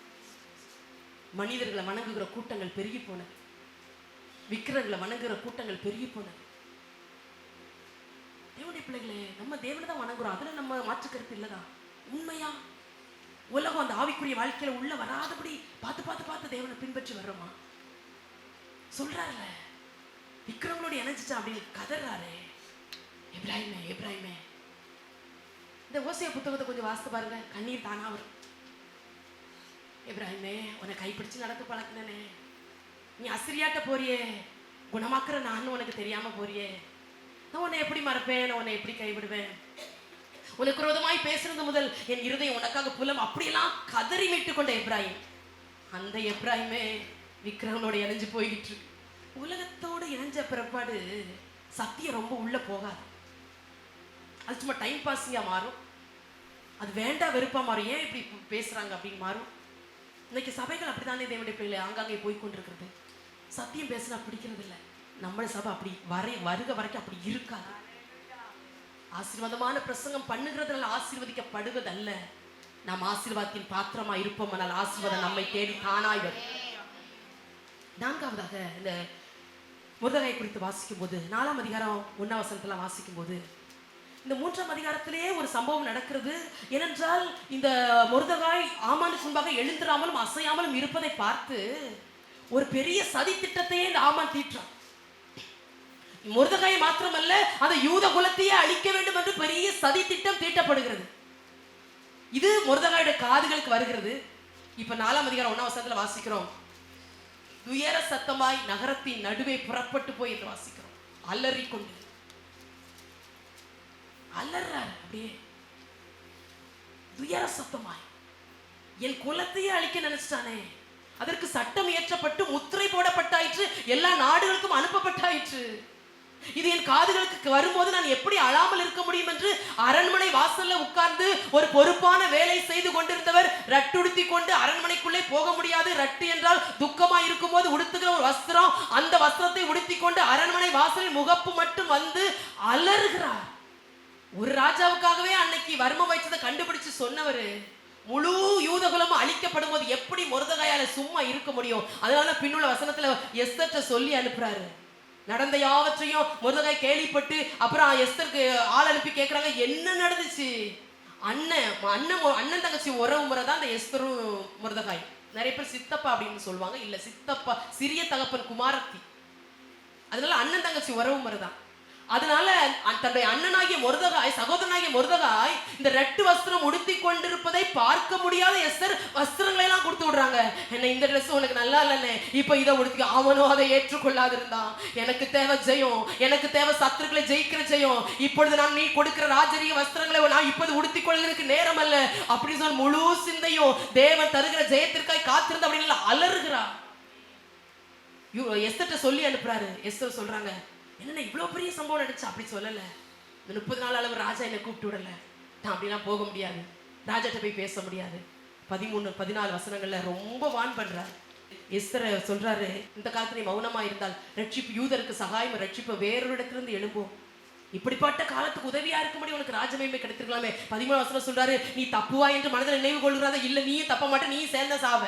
மனிதர்களை வணங்குகிற கூட்டங்கள் பெருகி போனது, விக்கிரங்களை வணங்குகிற கூட்டங்கள் பெருகி போனது. தேவனுடைய பிள்ளைகளே, நம்ம தேவனை தான் வணங்குறோம், அதுல நம்ம மாற்றுக்கருத்து இல்லதான். உண்மையா உலகம் அந்த ஆவிக்குரிய வாழ்க்கையில உள்ள வராதபடி பார்த்து பார்த்து பார்த்து தேவனை பின்பற்றி வர்றோமா? சொல்றாருல, விக்ரமனோடு இணைஞ்சிட்டான் அப்படின்னு கதறாரு. எப்ராஹிமே எப்ராஹிமே. இந்த ஓசியா புத்தகத்தை கொஞ்சம் வாசித்து பாருங்க, கண்ணீர் தானா வரும். எப்ராஹிமே, உன்னை கைப்பிடிச்சு நடக்க பழக்கினே, நீ அசிரியாட்ட போறியே, குணமாக்குற நான் உனக்கு தெரியாம போறியே, நான் உன்னை எப்படி மறப்பேன், நான் உன்னை எப்படி கைவிடுவேன், உனக்கு விரோதமாய் பேசுறது முதல் என் இருதயம் உனக்காக புலம், அப்படியெல்லாம் கதறி மீட்டு கொண்ட எப்ராஹிம். அந்த எப்ராஹிமே விக்ரமனோட இணைஞ்சு போய்கிட்டு இருக்கு. உலகத்தோடு இணைஞ்ச பிறப்பாடு சத்தியம் ரொம்ப உள்ள போகாது, அது சும்மா டைம் பாஸிங்கா மாறும், அது வேண்டா வெறுப்பா மாறும். ஏன் இப்படி பேசுறாங்க அப்படின்னு மாறும். இன்னைக்கு சபைகள் அப்படித்தானே தேவனுடைய பிள்ளைகளை ஆங்காங்கே போய் கொண்டிருக்கிறது. சத்தியம் பேசுனா பிடிக்கிறது இல்லை. நம்ம சபை அப்படி வருக வரைக்கும் அப்படி இருக்காது. ஆசீர்வாதமான பிரசங்கம் பண்ணுகிறதுனால ஆசீர்வதிக்கப்படுவதல்ல, நாம் ஆசீர்வாதத்தின் பாத்திரமா இருப்போம், ஆனால் ஆசீர்வாதம் நம்மை தேடி தானாய் வரும். நான்காவதாக இந்த மொர்தெகாய் குறித்து வாசிக்கும் போது 4ஆம் அதிகாரம் 1ஆம் வசனத்துல வாசிக்கும் போது இந்த 3ஆம் அதிகாரத்திலேயே ஒரு சம்பவம் நடக்கிறது. ஏனென்றால் இந்த மொர்தெகாய் ஆமானுக்கு முன்பாக எழுந்திராமலும் அசையாமலும் இருப்பதை பார்த்து ஒரு பெரிய சதி திட்டத்தையே இந்த ஆமான் தீற்றான். மொர்தெகாய் மாத்திரமல்ல, அந்த யூத குலத்தையே அழிக்க வேண்டும் என்று பெரிய சதி திட்டம் தீட்டப்படுகிறது. இது மொர்தெகாயுடைய காதுகளுக்கு வருகிறது. இப்ப 4ஆம் அதிகாரம் 1ஆம் வசனத்துல வாசிக்கிறோம், துயர சத்தமாய் நகரத்தின் நடுவே புறப்பட்டு போய் என்று வாசிக்கிறோம். அலறி கொண்டு அலறார், அப்படியே துயர சத்தமாய். என் குலத்தையே அழிக்க நினைச்சிட்டானே, அதற்கு சட்டம் இயற்றப்பட்டு முத்திரை போடப்பட்டாயிற்று, எல்லா நாடுகளுக்கும் அனுப்பப்பட்டாயிற்று. இது என் காதுகளுக்கு வரும்போது நான் எப்படி அழாமல் இருக்க முடியும் என்று அரண்மனை வாசல்ல உட்கார்ந்து ஒரு பொறுப்பான வேலை செய்து கொண்டிருந்தவர் ரட்டுடுத்தி கொண்டு அரண்மனைக்குள்ளே போக முடியாது. ரட்டு என்றால் துக்கமா இருக்கும் போது உடுத்துகிற ஒரு வஸ்திரம், அந்த வஸ்திரத்தை உடுத்தி கொண்டு அரண்மனை வாசலில் முகப்பு மட்டும் வந்து அலறுகிறார். ஒரு ராஜாவுக்காகவே அன்னைக்கு வர்மம் வைத்ததை கண்டுபிடிச்சு சொன்னவர் முழு யூதகுலமும் அழிக்கப்படும் போது எப்படி மொர்தெகாயால சும்மா இருக்க முடியும்? அதனால பின்னுள்ள வசனத்துல எஸ்தர்ட்ட சொல்லி அனுப்புறாரு. நடந்த யாவற்றையும் மொர்தெகாய் கேள்விப்பட்டு அப்புறம் எஸ்தருக்கு ஆள் அனுப்பி கேட்கறாங்க, என்ன நடந்துச்சு? அண்ணன் தங்கச்சி உறவு முறை தான் அந்த எஸ்தரும் மொர்தெகாய். நிறைய பேர் சித்தப்பா அப்படின்னு சொல்லுவாங்க, இல்ல சித்தப்பா சிறிய தகப்பன் குமாரத்தி, அதனால அண்ணன் தங்கச்சி உறவு முறை தான். அதனால தன்னுடைய அண்ணனாகிய மொர்தெகாய், சகோதரனாகிய மொர்தெகாய் இந்த ரெட்டு வஸ்திரம் உடுத்தி கொண்டிருப்பதை பார்க்க முடியாத எஸ்தர் வஸ்திரங்களை எல்லாம் கொடுத்து விடுறாங்க. என்ன இந்த ட்ரெஸ் உனக்கு நல்லா இல்லைன்னு, இப்ப இதை உடுத்தி. அவனோ அதை ஏற்றுக்கொள்ளாது இருந்தான். எனக்கு தேவை ஜெயம், எனக்கு தேவை சத்துருக்களை ஜெயிக்கிற ஜெயம். இப்பொழுது நான் நீ கொடுக்கிற ராஜரீக வஸ்திரங்களை நான் இப்போது உடுத்தி கொள்வதற்கு நேரம் அல்ல அப்படின்னு சொல்லி முழு சிந்தையும் தேவன் தருகிற ஜெயத்திற்காய் காத்திருந்த அப்படின்னு அலறுகிறார். எஸ்தர்ட்ட சொல்லி அனுப்புறாரு. எஸ்தர் சொல்றாங்க, என்ன இவ்வளவு பெரிய சம்பவம் நடந்துச்சு? அப்படி சொல்லல, இந்த 30 நாள் அளவு ராஜா என்னை கூப்பிட்டு விடல, நான் அப்படிலாம் போக முடியாது, ராஜாட்ட போய் பேச முடியாது. 13-14 வசனங்கள்ல ரொம்ப வான் பண்றாரு. எஸ்தர் சொல்றாரு, இந்த காலத்துல நீ மௌனமா இருந்தால் ரட்சிப்பு, யூதருக்கு சகாயம் ரட்சிப்பு வேறொரு இடத்திலிருந்து எழும்போம். இப்படிப்பட்ட காலத்துக்கு உதவியா இருக்கும்படி உனக்கு ராஜமயமே கிடைத்திருக்கலாமே. 13 வசனம் சொல்றாரு, நீ தப்புவா என்று மனதில் நினைவு கொள்கிறாத, இல்ல நீயும் தப்ப மாட்ட, நீயும் சேர்ந்த சாவ.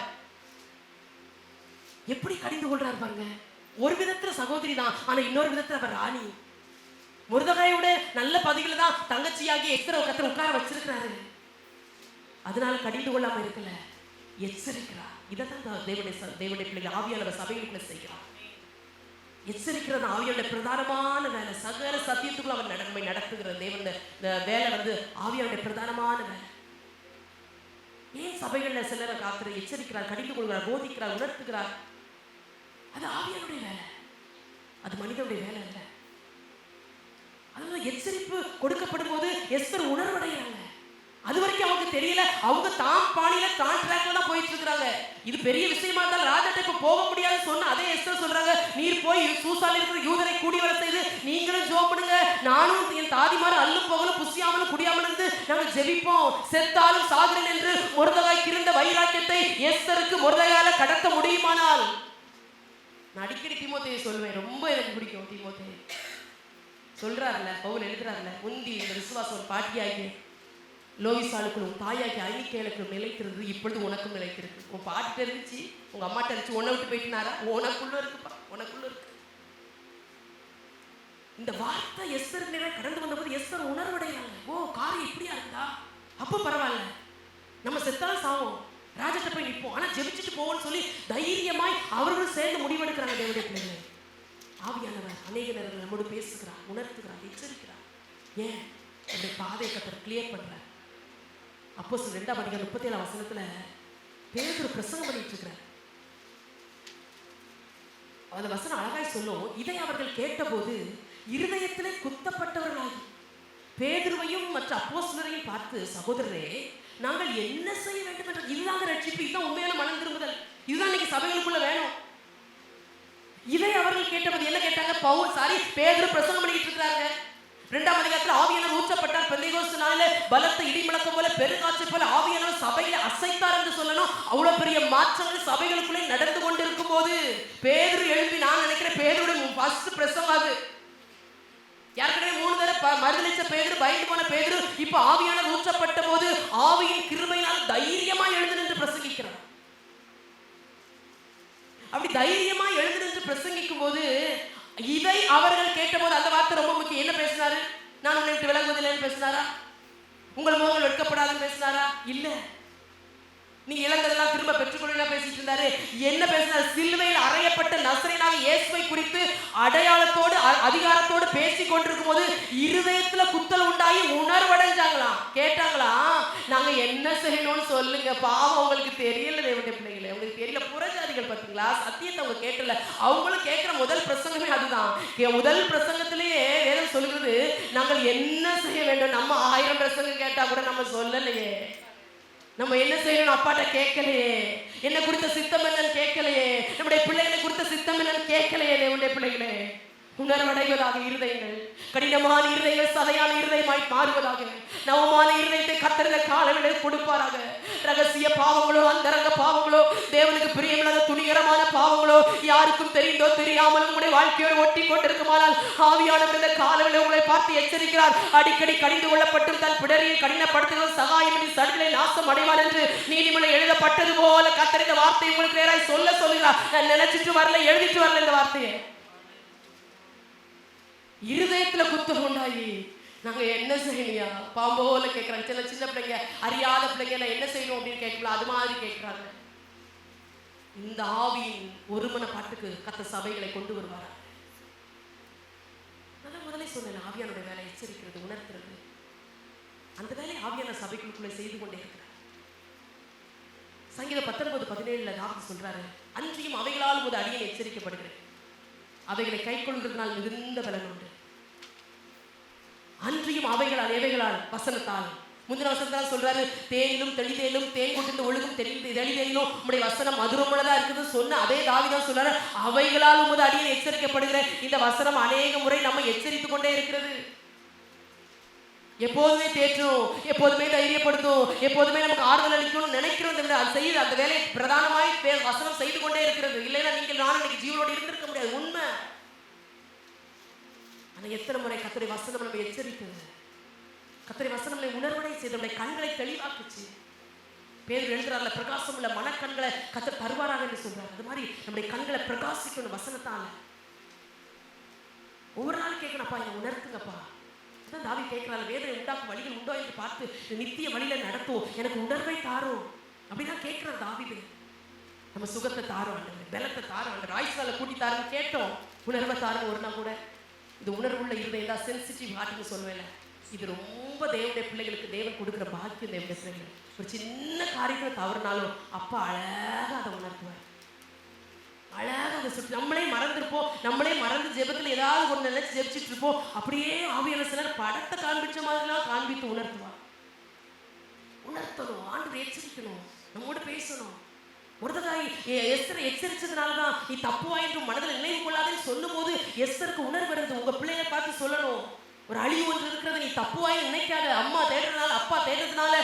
எப்படி கடிந்து கொள்றாரு பாருங்க. ஒரு விதத்துல சகோதரி தான், ஆனா இன்னொரு விதத்துல அவர் ராணி. மொர்தெகாயோட நல்ல பதவியில தான் தங்கச்சியாகி எஸ்தரை கத்தர் உட்கார வச்சிருக்கிறாரு. அதனால கடிந்து கொள்ளாம இருக்கல, எச்சரிக்கிறார். இதைத்தான் தேவனுடைய பிள்ளைகள் ஆவியானவர் சபைகளுக்குள்ள செய்கிறார். எச்சரிக்கிறது ஆவியானுடைய பிரதானமான வேலை. சகல சத்தியத்துக்குள்ள அவர் நம்மை நடத்துகிற தேவன் வேலை வந்து ஆவியானுடைய பிரதானமான வேலை. ஏன் சபைகள்ல சிலரை காத்துற எச்சரிக்கிறார், கடிந்து கொள்கிறார், போதிக்கிறார், உணர்த்துகிறார். அது ஆவியானுடைய வேலை. அது மனிதனுடைய வேலை இல்லை. அதனால எச்சரிப்பு கொடுக்கப்படும் போது எஸ்தர் உணர்வடைகிறாங்க. அது வரைக்கும் அவங்க தெரியல, அவங்க தான் பாணியில தான் ட்ராக்ல தான் போயிட்டு இருக்காங்க. இது பெரிய விஷயமா இருந்தாலும் ராஜாட்ட இப்ப போக முடியாது சொன்ன அதே எஸ்தர் சொல்றாங்க, நீர் போய் சூசால இருக்கிற யூதரை கூடி வர செய்து நீங்களும் ஜெபம் பண்ணுங்க, நானும் என் தாதிமாரும் அல்லும் பகலும் புசியாமலும் குடியாமலும் இருந்து நாங்கள் ஜெபிப்போம், செத்தாலும் சாகிறேன் என்று மொர்தெகாய்க்கு இருந்த வைராக்கியத்தை எஸ்தருக்கு மொர்தெகாயால கடத்த முடியுமானால். நான் அடிக்கடி தீமோத்தேயை சொல்லுவேன், ரொம்ப எனக்கு பிடிக்கும் தீமோத்தேயை. சொல்றாருல பவுல் எழுதுறாருல, முந்தி இந்த விசுவாசம் ஒரு பாட்டியாகி லோயிசாளுக்குள்ளும் தாயாக்கி ஐனிக்கேலுக்கும் நிலைக்கிறது, இப்பொழுது உனக்கும் நிலைக்கிறது. உன் பாட்டு இருந்துச்சு, உங்க அம்மாட்ட இருந்துச்சு, உன்னை விட்டு போயிட்டுனாரா? உனக்குள்ள இருக்குப்பா, உனக்குள்ள இருக்கு. இந்த வார்த்தை எஸ்தர் நேரம் கடந்து வந்தபோது எஸ்தர் உணர்வடைகிறாங்க. ஓ, காரியம் இப்படியா இருக்குதா? அப்போ பரவாயில்ல, நம்ம செத்தாலும் சாவோம், ராஜத்தை போய் நிற்போம், ஆனா ஜெபிச்சுட்டு போவோம்னு சொல்லி தைரியமாய் அவர்களும் சேர்ந்து முடிவெடுக்கிறாங்க. தேவனுடைய பிள்ளைகளை ஆவியானவர் அநேக நேரங்கள் நம்மோடு பேசுகிறார், உணர்த்துகிறார், எச்சரிக்கிறார். ஏன்? நம்முடைய பாதையை கத்தர் கிளியர் பண்றார். அப்போஸ்தலர் 2:37 பேதுரு பிரசங்கம் பண்ணிட்டு இருக்கிறார். அந்த வசனம் அழகாய் சொல்லும், இதை அவர்கள் கேட்டபோது இருதயத்திலே குத்தப்பட்டவர்களாகி பேதுருவையும் மற்ற அப்போஸ்தலரையும் பார்த்து, சகோதரரே, நாங்கள் என்ன செய்ய வேண்டும் என்று, இதுதாங்க ரட்சிப்பு, இதுதான் உண்மையான மனம் திரும்புதல், இதுதான் இன்னைக்கு சபைகளுக்குள்ள வேணும். இதை அவர்கள் கேட்டபோது என்ன கேட்டாங்க? பேதுரு பிரசங்கம் பண்ணிட்டு இருக்கிறாங்க. 2ஆம் அதிகாரத்தில் ஆவியானவர் ஊற்றப்பட்டார், பெந்தேகோஸ்து நாளிலே பலத்த இடி முழக்கம் போல பெருங்காற்று போல ஆவியானவர் சபையில அசைத்தார் என்று சொல்லணும். அவ்வளவு பெரிய மாற்றங்கள் சபைகளுக்குள்ளே நடந்து கொண்டிருக்கும் போது பேதுரு எழுப்பி, நான் நினைக்கிறேன் பேதுருடைய ஃபர்ஸ்ட் பிரசங்கம் அது. யாருக்கனவே 3 தடவை மறுதலிச்ச பேதுரு, பயந்து போன பேதுரு, இப்ப ஆவியானவர் ஊற்றப்பட்ட போது ஆவியின் கிருபையினால் தைரியமா எழுந்து நின்று பிரசங்கிக்கிறார். அப்படி தைரியமா எழுந்து நின்று பிரசங்கிக்கும் போது இதை அவர்கள் கேட்டபோது அந்த வார்த்தை ரொம்ப முக்கியம். என்ன பேசினாரு? நான் உன்னை விட்டு விலகுவதில்லைன்னு பேசினாரா? உங்கள் முகங்கள் எடுக்கப்படாதுன்னு பேசினாரா? இல்ல. நீ இழந்ததெல்லாம் திரும்ப பெற்றுக்கொள்ள பேசிட்டு இருந்தாரு. என்ன பேசினார்? சிலுவையில் அறையப்பட்ட நசரேயனாகிய இயேசுவை குறித்து அடையாளத்தோடு அதிகாரத்தோடு பேசிக் கொண்டிருக்கும் போது இருதயத்துல குத்தல் உண்டாகி உணர்வடைஞ்சாங்களாம். கேட்டாங்களாம், நாங்க என்ன செய்யணும்னு சொல்லுங்க, பாவம் உங்களுக்கு தெரியல தேவனுடைய பிள்ளைகளே, உங்களுக்கு தெரியல. புறஜாதிகள் பார்த்தீங்களா, சத்தியத்தை அவங்க கேட்டல. அவங்களும் கேட்கிற முதல் பிரசங்கமே அதுதான். முதல் பிரசங்கத்திலேயே வேதம் சொல்லுகிறது, நாங்கள் என்ன செய்ய வேண்டும். நம்ம 1000 பிரசங்கம் கேட்டா கூட நம்ம சொல்லலையே, நம்ம என்ன செய்யணும் அப்பாட்ட கேட்கலையே, என்ன குறித்த சித்தம் என்னன்னு கேட்கலையே, நம்முடைய பிள்ளைகளை குறித்த சித்தம் என்னன்னு கேட்கலையே. தேவனுடைய பிள்ளைகளே, உணர்வடைவதாக இருதயங்கள், கடினமான இருதயங்கள் சதையான இருதயமாய் மாறுவதாக, நவமான இருதயத்தை கத்தரிந்த காலங்களில் கொடுப்பாராக. ரகசிய பாவங்களோ அந்தரங்க பாவங்களோ தேவனுக்கு பிரியமில்லாத துணிகரமான பாவங்களோ யாருக்கும் தெரிந்தோ தெரியாமலும் உங்களுடைய வாழ்க்கையோடு ஒட்டி கொண்டிருக்குமானால் ஆவியானவர் இந்த காலங்களில் உங்களை பார்த்து எச்சரிக்கிறார். அடிக்கடி கடிந்து கொள்ளப்பட்டும் தன் பிடரியை கடினப்படுத்துகிற சகாயமின்றி சடுகளை நாசம் அடைவார் என்று நீதிமன்றம் எழுதப்பட்டது போல கத்தரிந்த வார்த்தை உங்களுக்கு நேராய் சொல்லுகிறார். நான் நினைச்சிட்டு வரல, எழுதிட்டு வரல இந்த வார்த்தையை. இருதயத்துல குத்தம் உண்டாகி நாங்க என்ன செய்யலையா பாம்போல கேட்கிறாங்க. சில சின்ன பிள்ளைங்க, அறியாத பிள்ளைங்க என்ன செய்யணும் அப்படின்னு கேட்கலாம், அது மாதிரி கேட்கிறாங்க. இந்த ஆவியின் ஒருமன பாட்டுக்கு கத்த சபைகளை கொண்டு வருவாரா? நான் முதலே சொன்னேன், ஆவியானுடைய வேலை எச்சரிக்கிறது, உணர்த்துறது. அந்த வேலை ஆவியான சபைகளுக்குள்ளே செய்து கொண்டே இருக்கிறார். சங்கீதம் 19:17 தாவீது சொல்றாரு, அன்றியும் அவைகளால் ஒரு அடியேன் எச்சரிக்கப்படுகிறேன், அவைகளை கை கொள்கிறதுனால் மிகுந்த பலன் உண்டு. அன்றியும் அவைகளால், எவைகளால்? வசனத்தால். முந்தின வசனத்தால் சொல்றாரு, தேனிலும் தெளிதேனும் தேன் கொண்டு ஒழுகும் தெளிதேனும் உங்களுடைய வசனம் மதுரமுள்ளதா இருக்குது சொன்ன அதே தாவீது சொல்றாரு, அவைகளால் உமது அடியேன் எச்சரிக்கப்படுகிற. இந்த வசனம் அநேக முறை நம்ம எச்சரித்துக் கொண்டே இருக்கிறது. எப்போதுமே தேற்றும், எப்போதுமே தைரியப்படுத்தும், எப்போதுமே நமக்கு ஆறுதல் அளிக்கணும்னு நினைக்கிறது. அது செய்யுது, அந்த வேலையை பிரதானமாய் வசனம் செய்து கொண்டே இருக்கிறது. இல்லைன்னா நீங்கள் நானும் இன்னைக்கு ஜீவனோடு இருந்திருக்க முடியாது, உண்மை. ஆனா எத்தனை முறை கர்த்தருடைய வசனம் நம்ம எச்சரித்தது, கர்த்தருடைய வசனம் நம்மை உணர்வடை செய்து நம்முடைய கண்களை தெளிவாக்குச்சு. பேதுரு எழுதுறாருல, பிரகாசம் உள்ள மனக்கண்களை கர்த்தர் தருவாராக என்று சொல்றாரு. அது மாதிரி நம்முடைய கண்களை பிரகாசிக்கணும் வசனத்தால. ஒவ்வொரு நாள் கேட்கணும்ப்பா, என்னை உணர்த்துங்கப்பா. அதான் தாவீது கேட்கிறாரு, வேதனை உண்டாக்கும் வழிகள் உண்டோ என்று பார்த்து நித்திய வழியில நடத்தும், எனக்கு உணர்வை தாரும் அப்படிதான் கேட்கிறார் தாவீது. நம்ம சுகத்தை தாரும் ஆண்டவரே, பலத்தை தாரும் ஆண்டவரே, ஆயுஷ்கால கூட்டி தாருன்னு கேட்டோம், உணர்வை தாரும். ஒரு நாள் கூட இது உணர்வுள்ள இருதயம் தான், சென்சிட்டிவ் ஹார்ட்னு சொல்லுவேன். இது ரொம்ப தேவனுடைய பிள்ளைகளுக்கு தேவன் கொடுக்குற பாக்கியம். தேவனுடைய பிள்ளைகள் ஒரு சின்ன காரியத்தை தவறுனாலும் அப்பா அழகா அதை உணர்த்துவார். அழகாக அதை சுற்றி நம்மளே மறந்துருப்போம், நம்மளே மறந்து ஜெபத்தில் ஏதாவது ஒரு நினைச்சு ஜெபிச்சுட்டு இருப்போம். அப்படியே ஆவியான சிலர் படத்தை காண்பிச்ச மாதிரிலாம் காண்பித்து உணர்த்துவார். உணர்த்தணும், ஆண்டவர் எச்சரிக்கணும், நம்மோட பேசணும். முருதகாய் எஸ்தரை எச்சரிச்சதுனாலதான் நீ தப்புவா என்று மனதில் நினைவு கொள்ளாதுன்னு சொல்லும் போது எஸ்தருக்கு உணர்வு வருது. உங்க பிள்ளைகளை பார்த்து சொல்லணும், ஒரு அழிவு ஒன்று இருக்கிறது, நீ தப்புவாய் நினைக்காத. அம்மா தேடுறதுனால, அப்பா தேடுறதுனால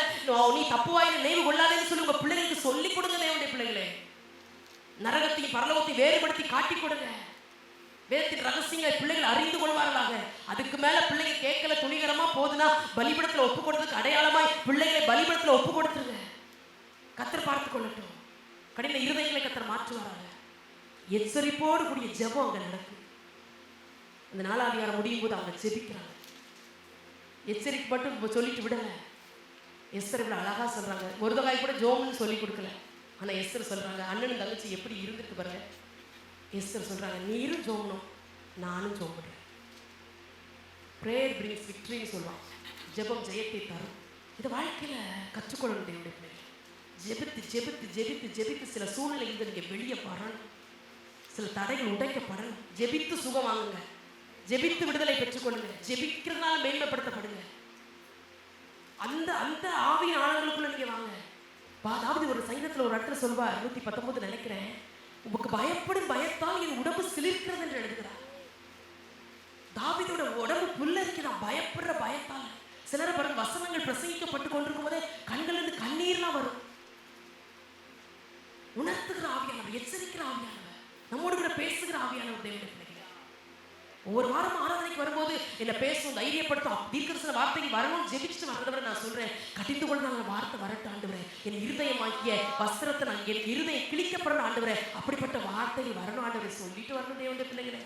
நீ தப்புவாய் நினைவு கொள்ளாதேன்னு சொல்லி உங்க பிள்ளைகளுக்கு சொல்லி கொடுங்க. தேவனுடைய பிள்ளைகளே, நரகத்தையும் பரலோகத்தையும் வேறுபடுத்தி காட்டி கொடுங்க. வேதத்தின் ரகசியங்களை பிள்ளைகள் அறிந்து கொள்வார்களாக. அதுக்கு மேல பிள்ளைங்க கேட்கல, துணிகரமா போதுன்னா பலிபடத்துல ஒப்பு கொடுத்ததுக்கு அடையாளமாய் பிள்ளைகளை பலிபடத்துல ஒப்பு கொடுத்துருங்க. கத்தர் பார்த்து கொள்ளட்டும். கடின இருதயங்களை கத்தர் மாற்றுவாராங்க. எச்சரிப்போடு கூடிய ஜெபம் அங்க நடக்கும். அந்த 4ஆம் அதிகாரம் முடியும் போது அவங்க ஜெபிக்கிறாங்க. எச்சரிக்கை மட்டும் சொல்லிட்டு விடல. எஸ்தர் இவ்வளவு அழகா சொல்றாங்க. முருதகாய் கூட ஜோம்னு சொல்லி கொடுக்கல. ஆனா எஸ்தர் சொல்றாங்க, அண்ணனும் தங்கச்சி எப்படி இருந்துட்டு பாருங்க. எஸ்தர் சொல்றாங்க, நீரும் ஜோம்னும் நானும் ஜோம்புறேன். பிரேயர் பிரிங்ஸ் விக்டரின்னு சொல்லுவாங்க. ஜெபம் ஜெயத்தை தரும். இந்த வாழ்க்கையில கற்றுக்கொள்ளணும். தேவனுடைய பிள்ளைகள், ஜெபித்து ஜெபித்து ஜெபித்து ஜெபித்து சில சூழ்நிலையிலிருந்து நீங்க வெளியே வரணும். சில தடைகள் உடைக்கப்படணும். ஜெபித்து சுகம் வாங்குங்க, ஜெபித்து விடுதலை பெற்றுக்கொள்ளுங்க, ஜெபிக்கிறதுனால மேன்மைப்படுத்தப்படுங்க. அந்த அந்த ஆவியின் ஆழங்களுக்குள்ள நீங்க வாங்க. அதாவது ஒரு சங்கீதத்துல ஒரு இடத்துல சொல்வார், 119 நினைக்கிறேன், உமக்கு பயப்படும் பயத்தால் என் உடம்பு சிலிர்க்கிறது என்று எழுதுகிறார். தாவீதோட உடம்பு புல்லரிக்குதான் பயப்படுற பயத்தால். சிலரை பாருங்க, வசனங்கள் பிரசங்கிக்கப்பட்டு கொண்டிருக்கும் போதே கண்களிலிருந்து கண்ணீர்லாம் வரும். உணர்த்துகிற ஆவியானவர், எச்சரிக்கிற ஆவியானவர், நம்மோடு கூட பேசுகிற ஆவியானவர் தேவனுடைய பிள்ளைகள். ஒவ்வொரு வாரம் ஆராதனைக்கு வரும்போது என்ன பேசும், தைரியப்படுத்தும், தீர்க்கதரிசன வார்த்தைக்கு வரணும் ஜெபிச்சுட்டு வர்றதவரை நான் சொல்றேன், கட்டிந்து கொண்டு நான் வார்த்தை வரட்டு ஆண்டவரே, என் இருதயமாக்கிய வஸ்திரத்தை நான் என் இருதயம் கிழிக்கப்படணும் ஆண்டவரே, அப்படிப்பட்ட வார்த்தைகள் வரணும் ஆண்டவரே சொல்லிட்டு வரணும் தேவனுடைய பிள்ளைகளே.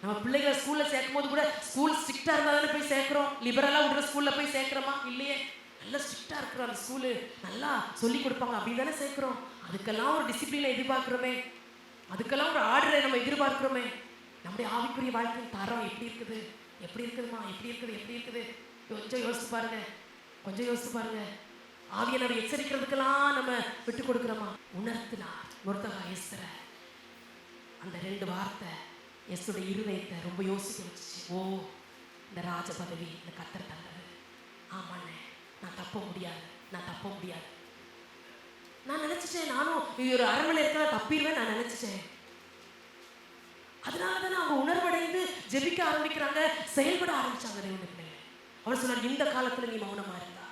நம்ம பிள்ளைகளை ஸ்கூல்ல சேர்க்கும் போது கூட ஸ்கூல் ஸ்ட்ரிக்டா இருந்தா தானே போய் சேர்க்கிறோம். லிபரலா விடுற ஸ்கூல்ல போய் சேர்க்கிறோமா? இல்லையே. நல்லா ஸ்ட்ரிக்டா இருக்கிற அந்த ஸ்கூலு நல்லா சொல்லி கொடுப்பாங்க அப்படின்னு தானே சேர்க்கிறோம். அதுக்கெல்லாம் ஒரு டிசிப்ளினை எதிர்பார்க்கிறோமே, அதுக்கெல்லாம் ஒரு ஆர்டரை நம்ம எதிர்பார்க்கிறோமே. நம்முடைய ஆவிக்குரிய வாழ்க்கையின் தரம் எப்படி இருக்குது? எப்படி இருக்குதுமா? எப்படி இருக்குது? எப்படி இருக்குது? கொஞ்சம் யோசித்து பாருங்க, கொஞ்சம் யோசித்து பாருங்க. ஆவியானவர் எச்சரிக்கிறதுக்கெல்லாம் நம்ம விட்டு கொடுக்குறோமா? உணர்த்தினார் முருதகாய் எஸ்தரை. அந்த 2 வார்த்தை எஸ்தருடைய இருதயத்தை ரொம்ப யோசிக்க வச்சுச்சு. ஓ, இந்த ராஜ பதவி இந்த கத்தர் தந்தது. ஆமாண்ணே, நான் தப்ப முடியாது, நான் தப்ப முடியாது. நான் நினைச்சிட்டேன், நானும் ஒரு அரண்மனை இருக்க தப்பிடுவேன் நான் நினைச்சிட்டேன். அதனாலதான் அவங்க உணர்வடைந்து ஜெபிக்க ஆரம்பிக்கிறாங்க, செயல்பட ஆரம்பிச்சாங்க. அவர் சொன்னார், இந்த காலத்துல நீ மௌனமா இருந்தா,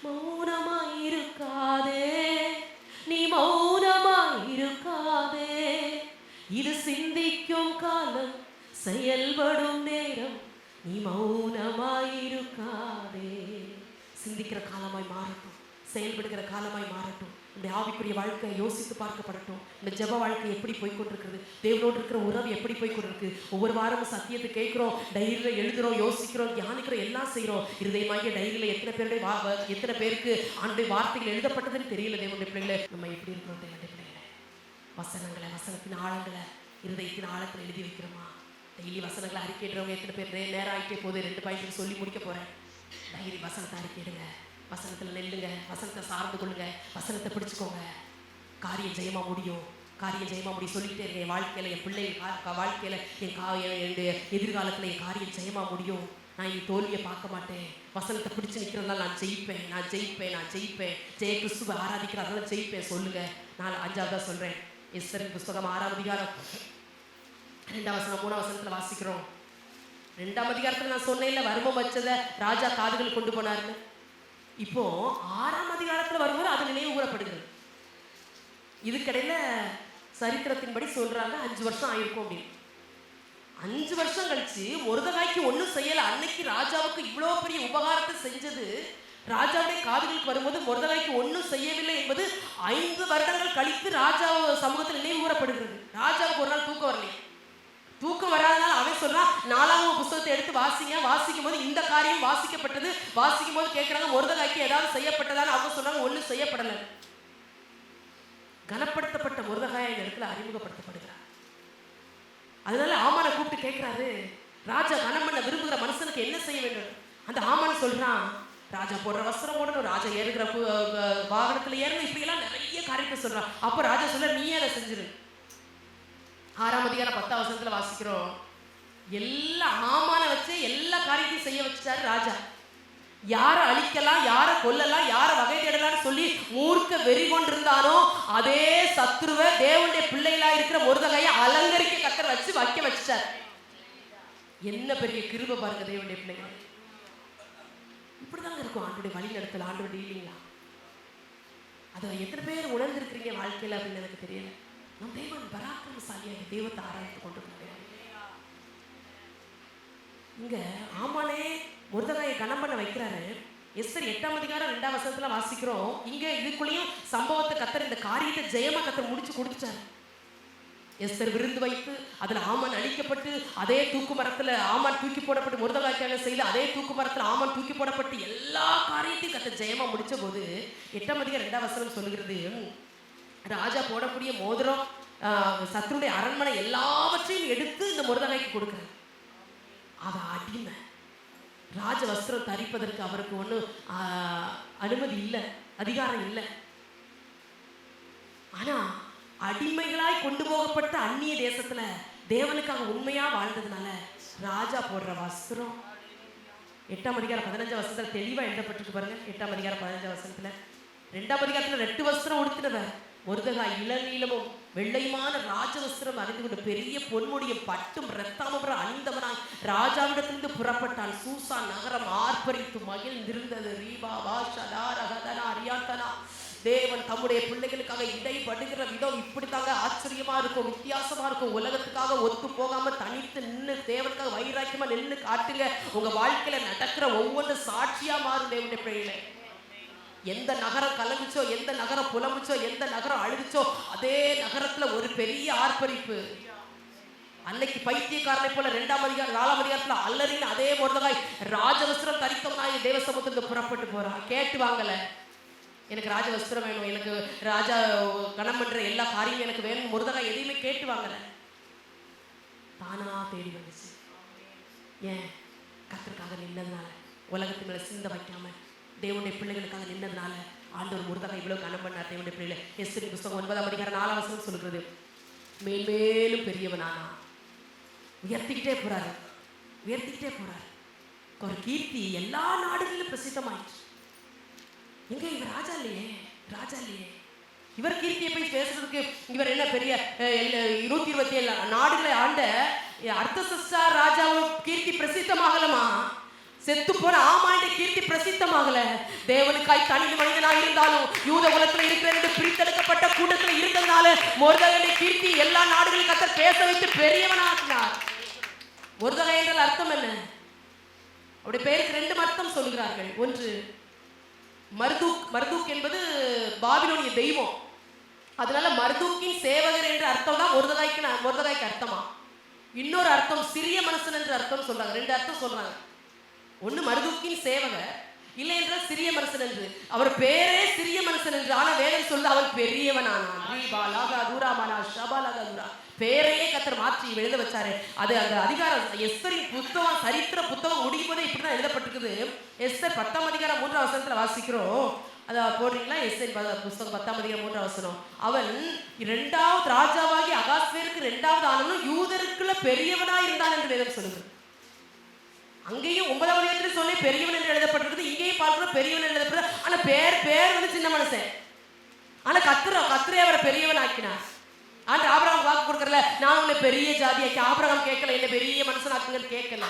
மௌனமா இருக்காதே, நீ மௌனமா இருக்காதே, இது சிந்திக்கும் காலம், செயல்படும் நேரம், நீ மௌனமாய் இருக்காதே. சிந்திக்கிற காலமாய் மாறட்டும், செயல்படுகிற காலமாய் மாறட்டும். இந்த ஆவிக்குரிய வாழ்க்கை யோசித்து பார்க்கப்படட்டும். இந்த ஜெப வாழ்க்கை எப்படி போய்கொண்டிருக்கிறது? தேவனோடு இருக்கிற உறவு எப்படி போய்கொண்டிருக்கு? ஒவ்வொரு வாரமும் சத்தியத்தை கேட்கிறோம், டைரியில எழுதுறோம், யோசிக்கிறோம், தியானிக்கிறோம், எல்லாம் செய்யறோம். இருதயமாகிய டைரியில எத்தனை பேருக்கு ஆண்டுடைய வார்த்தைகள் எழுதப்பட்டதுன்னு தெரியல. தேவனுடைய பிள்ளைகளை நம்ம எப்படி இருக்கிறோம்? தேவனுடைய பிள்ளைகளை வசனங்களை, வசனத்தின் ஆழங்களை இருதயத்தின் ஆழத்தில் எழுதி வைக்கிறோமா? டெய்லி வசனங்களை அறிக்கையிடுறவங்க எத்தனை பேர்? நேரம் ஆகிட்டே போது, 2 பாயிண்ட் சொல்லி முடிக்க போறேன். டைரி வசனத்தை அறிக்கையிடுங்க, வசனத்தில் நெல்லுங்க, வசனத்தை சார்ந்து கொள்ளுங்க, வசனத்தை பிடிச்சுக்கோங்க. காரியம் ஜெயமா முடியும், காரியம் ஜெயமா முடியும். சொல்லிக்கிட்டே இருங்க, என் வாழ்க்கையில, என் பிள்ளைகள் வாழ்க்கையில, என்னுடைய எதிர்காலத்துல என் காரியம் ஜெயமா முடியும். நான் என் தோல்வியை பார்க்க மாட்டேன். வசனத்தை பிடிச்சு நிற்கிறதுனால நான் ஜெயிப்பேன், நான் ஜெயிப்பேன், நான் ஜெயிப்பேன். ஜெய கிறிஸ்துவை ஆராதிக்கிறதுனால ஜெயிப்பேன். சொல்லுங்க. நான் 5ஆவதா சொல்றேன். எஸ்தரின் புஸ்தகம் 6ஆம் அதிகாரம் 2ஆம் வசனம் 3ஆம் வசனத்துல வாசிக்கிறோம். 2ஆம் அதிகாரத்துல நான் சொன்னேன்ல, வருமம் வச்சதை ராஜா காதுகள் கொண்டு போனாருன்னு. இப்போ 6ஆம் அதிகாரத்துல வரும்போது அது நினைவு கூறப்படுகிறது. இதுக்கடையில சரித்திரத்தின்படி சொல்றாங்க 5 வருஷம் ஆயிருக்கும் அப்படின்னு. 5 வருஷம் கழிச்சு முருதகாய்க்கு ஒன்றும் செய்யல. அன்னைக்கு ராஜாவுக்கு இவ்வளோ பெரிய உபகாரத்தை செஞ்சது ராஜாவுடைய காதுகளுக்கு வரும்போது முருதகாய்க்கு ஒன்றும் செய்யவில்லை என்பது 5 வருடங்கள் கழித்து ராஜா சமூகத்தில் நினைவு கூறப்படுகிறது. ராஜாவுக்கு ஒரு நாள் தூக்கம் வரலையே. தூக்கம் வராதனால அவன் சொல்றான், 4ஆம் புத்தகத்தை எடுத்து வாசிங்க. வாசிக்கும் போது இந்த காரியம் வாசிக்கப்பட்டது. வாசிக்கும் போது கேட்கிறாங்க, முருதகாய்க்கு ஏதாவது செய்யப்பட்டதான்னு அவங்க சொல்றாங்க, ஒன்றும் செய்யப்படலை. கனப்படுத்தப்பட்ட முருதகாய் இந்த இடத்துல அறிமுகப்படுத்தப்படுகிறார். அதனால ஆமானை கூப்பிட்டு கேட்கிறாரு, ராஜா கனம் பண்ண விரும்புகிற மனுஷனுக்கு என்ன செய்ய வேண்டும்? அந்த ஆமான் சொல்றான், ராஜா போடுற வஸ்திரம் போடணும், ராஜா ஏறுகிற வாகனத்துல ஏறணும், இப்படி எல்லாம் நிறைய பெரிய காரியத்தை சொல்றான். அப்ப ராஜா சொல்ல, நீயே அதை செஞ்சிரு. 6ஆம் அதிகாரம் 10ஆம் வசனத்துல வாசிக்கிறோம். எல்லா ஆமான வச்சு எல்லா காரியத்தையும் செய்ய வச்சுட்டாரு ராஜா. யாரை அழிக்கலாம், யாரை கொல்லலாம், யாரை வகை தேடலாம்னு சொல்லி மூர்க்க வெறி கொண்டிருந்தானோ அதே சத்துருவை தேவனுடைய பிள்ளைகளா இருக்கிற மொர்தெகாயை அலங்கரிக்க கர்த்தர் வச்சு வைக்க வச்சுட்டார். என்ன பெரிய கிருபை பாருங்க தேவனுடைய பிள்ளைகள். இப்படிதாங்க இருக்கும் ஆண்டோடைய வழி நடத்தல, ஆண்டோட டீலிங்களா. அதை எத்தனை பேர் உணர்ந்திருக்கிறீங்க வாழ்க்கையில அப்படின்னு எனக்கு தெரியல. நம் தேவன் பராக்கிரமசாலியாக தெய்வத்தை ஆராய்ந்து கொண்டு இங்க ஆமானே மொர்தெகாயை கனம் பண்ண வைக்கிறாரு. எஸ்தர் 8ஆம் அதிகாரம் 2ஆம் வசனத்துல வாசிக்கிறோம். இங்க இதுக்குள்ளேயும் சம்பவத்தை கர்த்தர் இந்த காரியத்தை ஜெயமா கர்த்தர் முடிச்சு கொடுத்துட்டாரு. எஸ்தர் விருந்து வைத்து அதுல ஆமான் அழிக்கப்பட்டு அதே தூக்கு மரத்துல ஆமான் தூக்கி போடப்பட்டு மொர்தெகாய்க்காக செய்து அதே தூக்கு மரத்துல ஆமான் தூக்கி போடப்பட்டு எல்லா காரியத்தையும் கர்த்தர் ஜெயமா முடிச்ச போது 8ஆம் அதிகாரம் 2ஆம் வசனம் சொல்லுகிறது, ராஜா போடக்கூடிய மோதிரம் சத்துருடைய அரண்மனை எல்லாவற்றையும் எடுத்து இந்த மொர்தெகாய்க்கு கொடுக்குறாரு. அவ அடிமை. ராஜ வஸ்திரம் தரிப்பதற்கு அவருக்கு ஒண்ணு அனுமதி இல்லை, அதிகாரம் இல்லை. ஆனா அடிமைகளாய் கொண்டு போகப்பட்ட அந்நிய தேசத்துல தேவனுக்காக உண்மையா வாழ்ந்ததுனால ராஜா போடுற வஸ்திரம் 8ஆம் அதிகாரம் 15ஆம் வசனத்துல தெளிவா எழுதப்பட்டிருக்கு பாருங்க. 8ஆம் அதிகாரம் 15ஆம் வசனத்துல 2ஆம் அதிகாரத்துல 2 வஸ்திரம் உடுத்தினவர் மொர்தெகாய் இளநீலமும் வெள்ளையுமான ராஜவஸ்திரம் அறிந்து கொண்டு பெரிய பொன்முடியும் பட்டும் இரத்தாம்பரம் அணிந்தவனாய் ராஜாவிடத்திலிருந்து புறப்பட்டான். சூசான் நகரம் ஆர்ப்பரித்து மகிழ்ந்திருந்தது. ரீபா வாஷதா ரகதனா அரியாத்தனா. தேவன் தம்முடைய பிள்ளைகளுக்காக இடைப்படுகிற விதம் இப்படித்தாங்க ஆச்சரியமா இருக்கும், வித்தியாசமா இருக்கும். உலகத்துக்காக ஒத்து போகாம தனித்து நின்று தேவனுக்காக வைராக்கியமா நின்று காட்டுங்க. உங்க வாழ்க்கையில நடக்கிற ஒவ்வொன்று சாட்சியா மாறும் தேவனுடைய பிள்ளைகளே. எந்த நகரம் கலங்குச்சோ, எந்த நகரம் புலம்புச்சோ, எந்த நகரம் அழுதுச்சோ அதே நகரத்துல ஒரு பெரிய ஆர்ப்பரிப்பு. அன்னைக்கு பைத்தியக்காரனை போல 2ஆம் அதிகாரம் 4ஆம் அதிகாரத்துல அல்லறின் அதே மொர்தெகாய் ராஜவஸ்திரம் தரித்தவனாய் தேவ சமூகத்துக்கு புறப்பட்டு போறான். கேட்டு வாங்கல, எனக்கு ராஜவஸ்திரம் வேணும், எனக்கு ராஜா கணம் பண்ற எல்லா காரியமும் எனக்கு வேணும். மொர்தெகாய் எதையுமே கேட்டு வாங்கல, தானா தேடி வந்துச்சு. ஏன்? கர்த்தருக்காக நின்னதுனால, உலகத்து மேல சிந்த வைக்காம தேவனுடைய பிள்ளைகளுக்காக நின்னதுனால ஆண்டவர் மொர்தெகாய் இவ்வளவு கனம் பண்ணார். தேவனுடைய பிள்ளைகளை எஸ்தரின் புத்தகம் 9ஆம் அதிகாரம் 4ஆம் வசனம் சொல்லுகிறது, மேன்மேலும் பெரியவனானா. உயர்த்திக்கிட்டே போறாரு, உயர்த்திக்கிட்டே போறாரு. ஒரு கீர்த்தி எல்லா நாடுகளிலும் பிரசித்தமாயிடுச்சு. எங்க இவர் ராஜா இல்லையே, ராஜா இல்லையே. இவர் கீர்த்தியை போய் பேசுறதுக்கு இவர் என்ன பெரிய 127 நாடுகளை ஆண்ட அர்த்தசஷ்டா ராஜாவும் கீர்த்தி பிரசித்தமாகலமா? செத்து போன ஆமாண்ட கீர்த்தி பிரசித்தமாகல. தேவனுக்காய் தனி மனிதனாக இருந்தாலும் யூத குலத்துல இருக்கிற பிரித்தெடுக்கப்பட்ட கூட்டத்துல இருந்ததுனால மொர்தெகாய் கீர்த்தி எல்லா நாடுகளிலும் கர்த்தர் பேச வைத்து பெரியவனாக்கினார். மொர்தெகாய் என்றால் அர்த்தம் என்ன? அவருடைய பெயருக்கு 2 அர்த்தம் சொல்கிறார்கள். ஒன்று மர்தூக். மர்தூக் என்பது பாபிலோனிய தெய்வம். அதனால மர்தூக்கின் சேவகர் என்ற அர்த்தம் தான் மொர்தெகாய்க்கு அர்த்தமா. இன்னொரு அர்த்தம் சிறிய மனுஷன் என்ற அர்த்தம் சொல்றாங்க. 2 அர்த்தம் சொல்றாங்க. ஒண்ணு மர்தூக்கின் சேவகர், இல்லை என்றால் சிறிய மனுஷன் என்று. அவர் பேரே சிறிய மனுஷன் என்று. ஆனா வேதம் சொல்ல அவன் பெரியவனானான். பேரையே கர்த்தர் மாற்றி எழுத வச்சாரு. அது அந்த அதிகாரம் எஸ்தரின் புத்தகம், சரித்திர புத்தகம் முடியும் போதே இப்படிதான் எழுதப்பட்டிருக்குது. எஸ்தர் 10ஆம் அதிகாரம் 3ஆம் வசனத்துல வாசிக்கிறோம். அதை போடுறீங்களா? எஸ்தரின் புத்தகம் 10ஆம் அதிகாரம் 3ஆம் வசனம். அவன் 2வது ராஜாவாகி அகாஸ்வேருக்கு 2வது ஆனாலும் யூதருக்குள்ள பெரியவனா இருந்தான் என்று வேதம் சொல்லுது. அங்கேயும் 9ஆம் அதிகாரத்துல சொல்லி பெரியவன் என்று எழுதப்பட்டிருக்குது, இங்கேயும் பார்க்கிறோம் பெரியவன் என்று எழுதப்பட்டது. ஆனா பேர் வந்து சின்ன மனுஷன். ஆனா கர்த்தரே அவரை பெரியவன் ஆக்கினார். ஆண்டு ஆபிரகாம் வாக்கு கொடுக்கறல, நான் உன்னை பெரிய ஜாதியாக்கி. ஆபிரகாம் கேட்கல, என்ன பெரிய மனுஷன் ஆக்குங்கன்னு கேட்கல.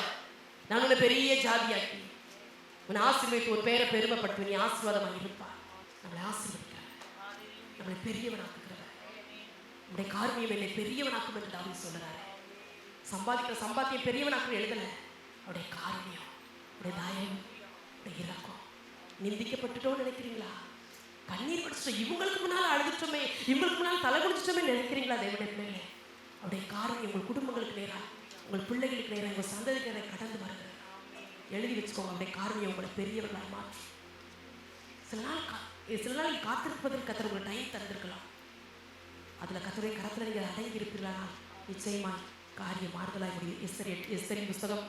நான் உன்னை பெரிய ஜாதியாக்கி உன்னை ஆசீர்வதித்து உன் பேரை பெருமைப்பட்டு நீ ஆசீர்வாதமாக இருப்பார். நம்மளை ஆசீர்வதிக்கிறார், நம்மளை பெரியவனாக்குகிறார். நம்முடைய காரியம் என்னை பெரியவனாக்கும் என்று தாவீது சொல்றாரு. சம்பாதிக்கிற சம்பாத்தியம் பெரியவனாக்கு எழுதல, அவருடைய காரியம், அவருடைய தயவு, அவருடைய இரக்கம். நிந்திக்கப்பட்டுட்டோன்னு நினைக்கிறீங்களா? கண்ணீர் படிச்சிட்டோம், இவங்களுக்கு முன்னால் அழுதுட்டோமே, இவங்களுக்கு முன்னால் தலை குடிச்சிட்டோமே நினைக்கிறீங்களா? தேவனுடைய பிள்ளைகளே, அவருடைய காரியம் உங்கள் குடும்பங்களுக்கு நேராக, உங்கள் பிள்ளைகளுக்கு நேராக, உங்கள் சந்ததிக்கு நேராக கடந்து வருகிறது. எழுதி வச்சுக்கோங்க. அவருடைய காரியம் உங்களை பெரியவர்களாக மாற்றும். சில நாள் காத்திருப்பதற்கு கர்த்தர் உங்களை டைம் தந்திருக்கலாம். அதில் கர்த்தருடைய கரத்தில் நீங்கள் அடங்கி இருப்பீர்களா? நிச்சயமாய் காரியம் மாறுதலாக முடியும். எஸ்தரின் புத்தகம்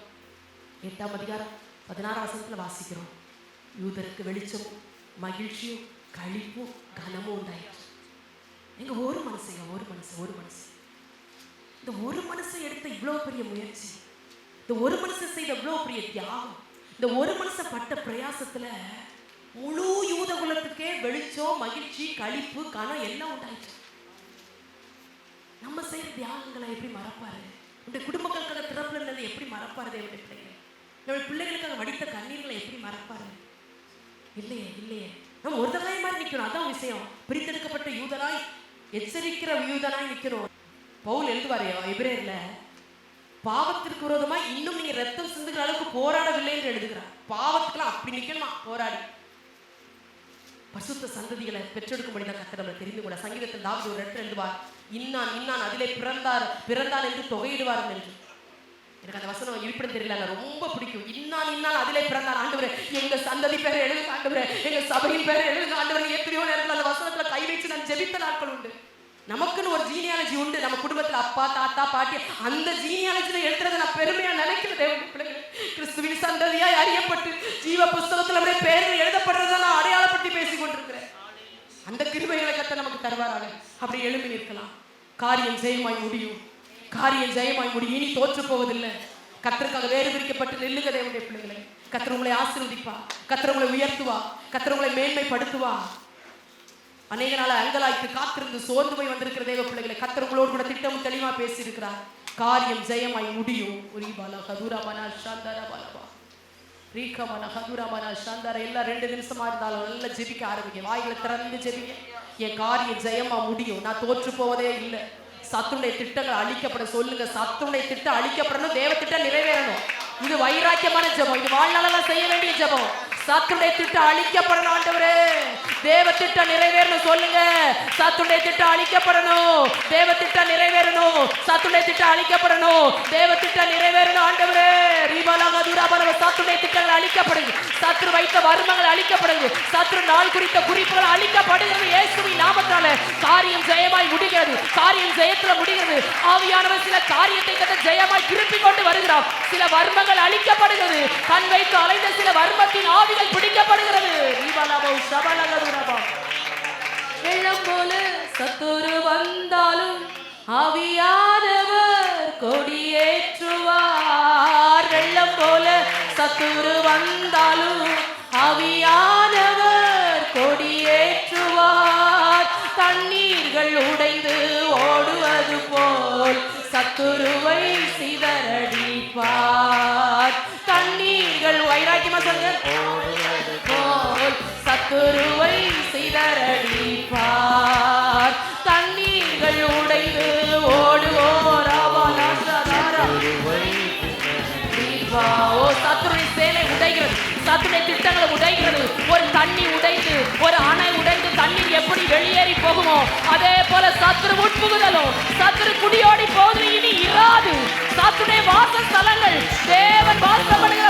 8ஆம் அதிகாரம் 16ஆம் வசனத்தில் வாசிக்கிறோம். யூதருக்கு வெளிச்சமும் மகிழ்ச்சியும் களிப்பும் கனமும் உண்டாயிற்று. எங்க ஒரு மனுஷன் இந்த ஒரு மனுஷன் எடுத்த இவ்வளவு பெரிய முயற்சி, இந்த ஒரு மனுஷன் செய்த இவ்வளவு பெரிய தியாகம், இந்த ஒரு மனுஷன் பட்ட பிரயாசத்துல முழு யூத குலத்துக்கே வெளிச்சம், மகிழ்ச்சி, களிப்பு, கனம் எல்லாம் உண்டாயிடுச்சு. நம்ம செய்யற தியாகங்களை எப்படி மறப்பாரு? நம்முடைய குடும்பங்களுக்காக திறப்புல இருந்ததை எப்படி மறப்பாரு? தேவனுடைய பிள்ளைகளை, நம்முடைய பிள்ளைகளுக்காக வடித்த கண்ணீர்களை எப்படி மறப்பாரு? இல்லையே. நம்ம ஒரு தடவை மாதிரி நிக்கணும். அதான் விஷயம். பிரித்தெடுக்கப்பட்ட யூதனாய், எச்சரிக்கிற யூதனாய் நிக்கணும். பவுல் எழுதுவாரு எபிரேயர்ல, பாவத்திற்கு விரோதமா இன்னும் நீங்க ரத்தம் சிந்துகிற அளவுக்கு போராடவில்லை என்று எழுதுகிறார். பாவத்துக்கெல்லாம் அப்படி நிக்கணும் போராடி. பசுத்த சந்ததிகளை பெற்றெடுக்கும்படி தான் கர்த்தர் நம்மளை தெரிந்து கொள்ள. சங்கீதத்தில் தாவீது ஒரு இடத்துல எழுதுவார், இன்னான் அதிலே பிறந்தான் என்று தொகையிடுவார்கள் என்று. எனக்கு அந்த வசனம் இப்படி தெரியல, ரொம்ப பிடிக்கும். இன்னான் அதிலே பிறந்தான். ஆண்டவரே, எங்க சந்ததி பேரை எழுதுங்க ஆண்டவரே, எங்க சபையின் பேரை எழுதுங்க ஆண்டவரே. எத்தனையோ நேரத்தில் அந்த வசனத்துல கை வச்சு நான் ஜெபித்த நாட்கள் உண்டு. நமக்குன்னு ஒரு ஜீனியாலஜி உண்டு. நம்ம குடும்பத்துல அப்பா, தாத்தா, பாட்டி, அந்த ஜீனியாலஜில எழுதுறதை நான் பெருமையா நினைக்கிறேன். தேவனுடைய பிள்ளைகளே, கிறிஸ்துவின் சந்ததியாய் அறியப்பட்டு ஜீவ புஸ்தகத்துல நம்முடைய பேர்கள் எழுதப்படுறதை நான் அடையாளப்படுத்தி பேசிக் கொண்டிருக்கிறேன். அந்த கிருபைகளை கர்த்தர் நமக்கு தருவாராக. அப்படி எழுப்பி நிற்கலாம். காரியம் ஜெயமாய் முடியும். இனி தோற்று போவதில்லை. கர்த்தருக்காக வேறு பிரிக்கப்பட்டு நில்லுங்க தேவனுடைய பிள்ளைகளை. கர்த்தர் உங்களை ஆசீர்வதிப்பா, கர்த்தர் உங்களை உயர்த்துவா, கர்த்தர் உங்களை மேன்மைப்படுத்துவா. அநேக நாள் அங்கலாய்க்கு காத்திருந்து சோர்ந்து போய் வந்திருக்கிற தேவ பிள்ளைகளை கர்த்தர் உங்களோடு கூட திட்டமும் தெளிவா பேசியிருக்கிறார். காரியம் ஜெயமாய் முடியும். எல்லாம் 2 நிமிஷமா இருந்தாலும் நல்லா ஜெபிக்க ஆரம்பிங்க. வாய்களை திறந்து ஜெபிங்க. என் காரியம் ஜெயமா முடியும், நான் தோற்று போவதே இல்லை. சத்துருடைய திட்டங்கள் அழிக்கப்பட சொல்லுங்க. சத்துருடைய திட்டம் அழிக்கப்படணும், தேவ திட்டம் நிறைவேறணும். இது வைராக்கியமான ஜெபம், இது வாழ்நாளெல்லாம் செய்ய வேண்டிய ஜெபம். சத்துருடைய திட்டம் அழிக்கப்படணும் ஆண்டவரே, தேவ திட்டம் நிறைவேறணும் சொல்லுங்க. சத்துருடைய திட்டம் அழிக்கப்படணும், தேவ திட்டம் நிறைவேறணும். சத்துருடைய திட்டம் அழிக்கப்படணும், தேவ திட்டம் நிறைவேறணும் ஆண்டவரே. சத்துருடைய திட்டங்கள் அழிக்கப்படுது, சத்துரு வைத்த வர்மங்கள் அழிக்கப்படுது, சத்துரு நாள் குறித்த குறிப்புகள் அழிக்கப்படுகிறது. இயேசுவின் நாமத்தால காரியம் ஜெயமாய் முடிகிறது, காரியம் ஜெயத்துல முடிகிறது. ஆவியானவர் சில காரியத்தை கட்ட ஜெயமாய் திருப்பி கொண்டு வருகிறார். சில வர்மங்கள் அழிக்கப்படுகிறது, கண் வைத்து அலைந்த சில வர்மத்தின் ஆவிகள் பிடிக்கப்படுகிறது. வெள்ளம் போல சத்துரு வந்தாலும் ஆவியானவர் கொடியேற்றுவார். வெள்ளம் போல சத்துரு வந்தாலும் ஆவியானவர் கொடியேற்றுவார். தண்ணீர்கள் உடைந்து ஓடுவது போல் சத்துருவை சிதறடிப்பார். தண்ணீர்கள் வைராக்கியமா சொல்லுங்க, போல் சத்துருவை சிதறடிப்பார். தண்ணீர்கள் உடைந்து ஓடுவோர் சத்துருடைய சேலை உடைகிறது, சத்துருடைய திட்டங்களை உடைகிறது. ஒரு தண்ணி உடைந்து, ஒரு அணை உடைந்து தண்ணீர் எப்படி வெளியேறி போகுமோ அதே போல சத்துரு உட்புகுதலும், சத்துரு குடியோடி போது இனி இராது. சத்துருடைய வாசஸ்தலங்கள், தேவன் வாசம் பண்ணுகிற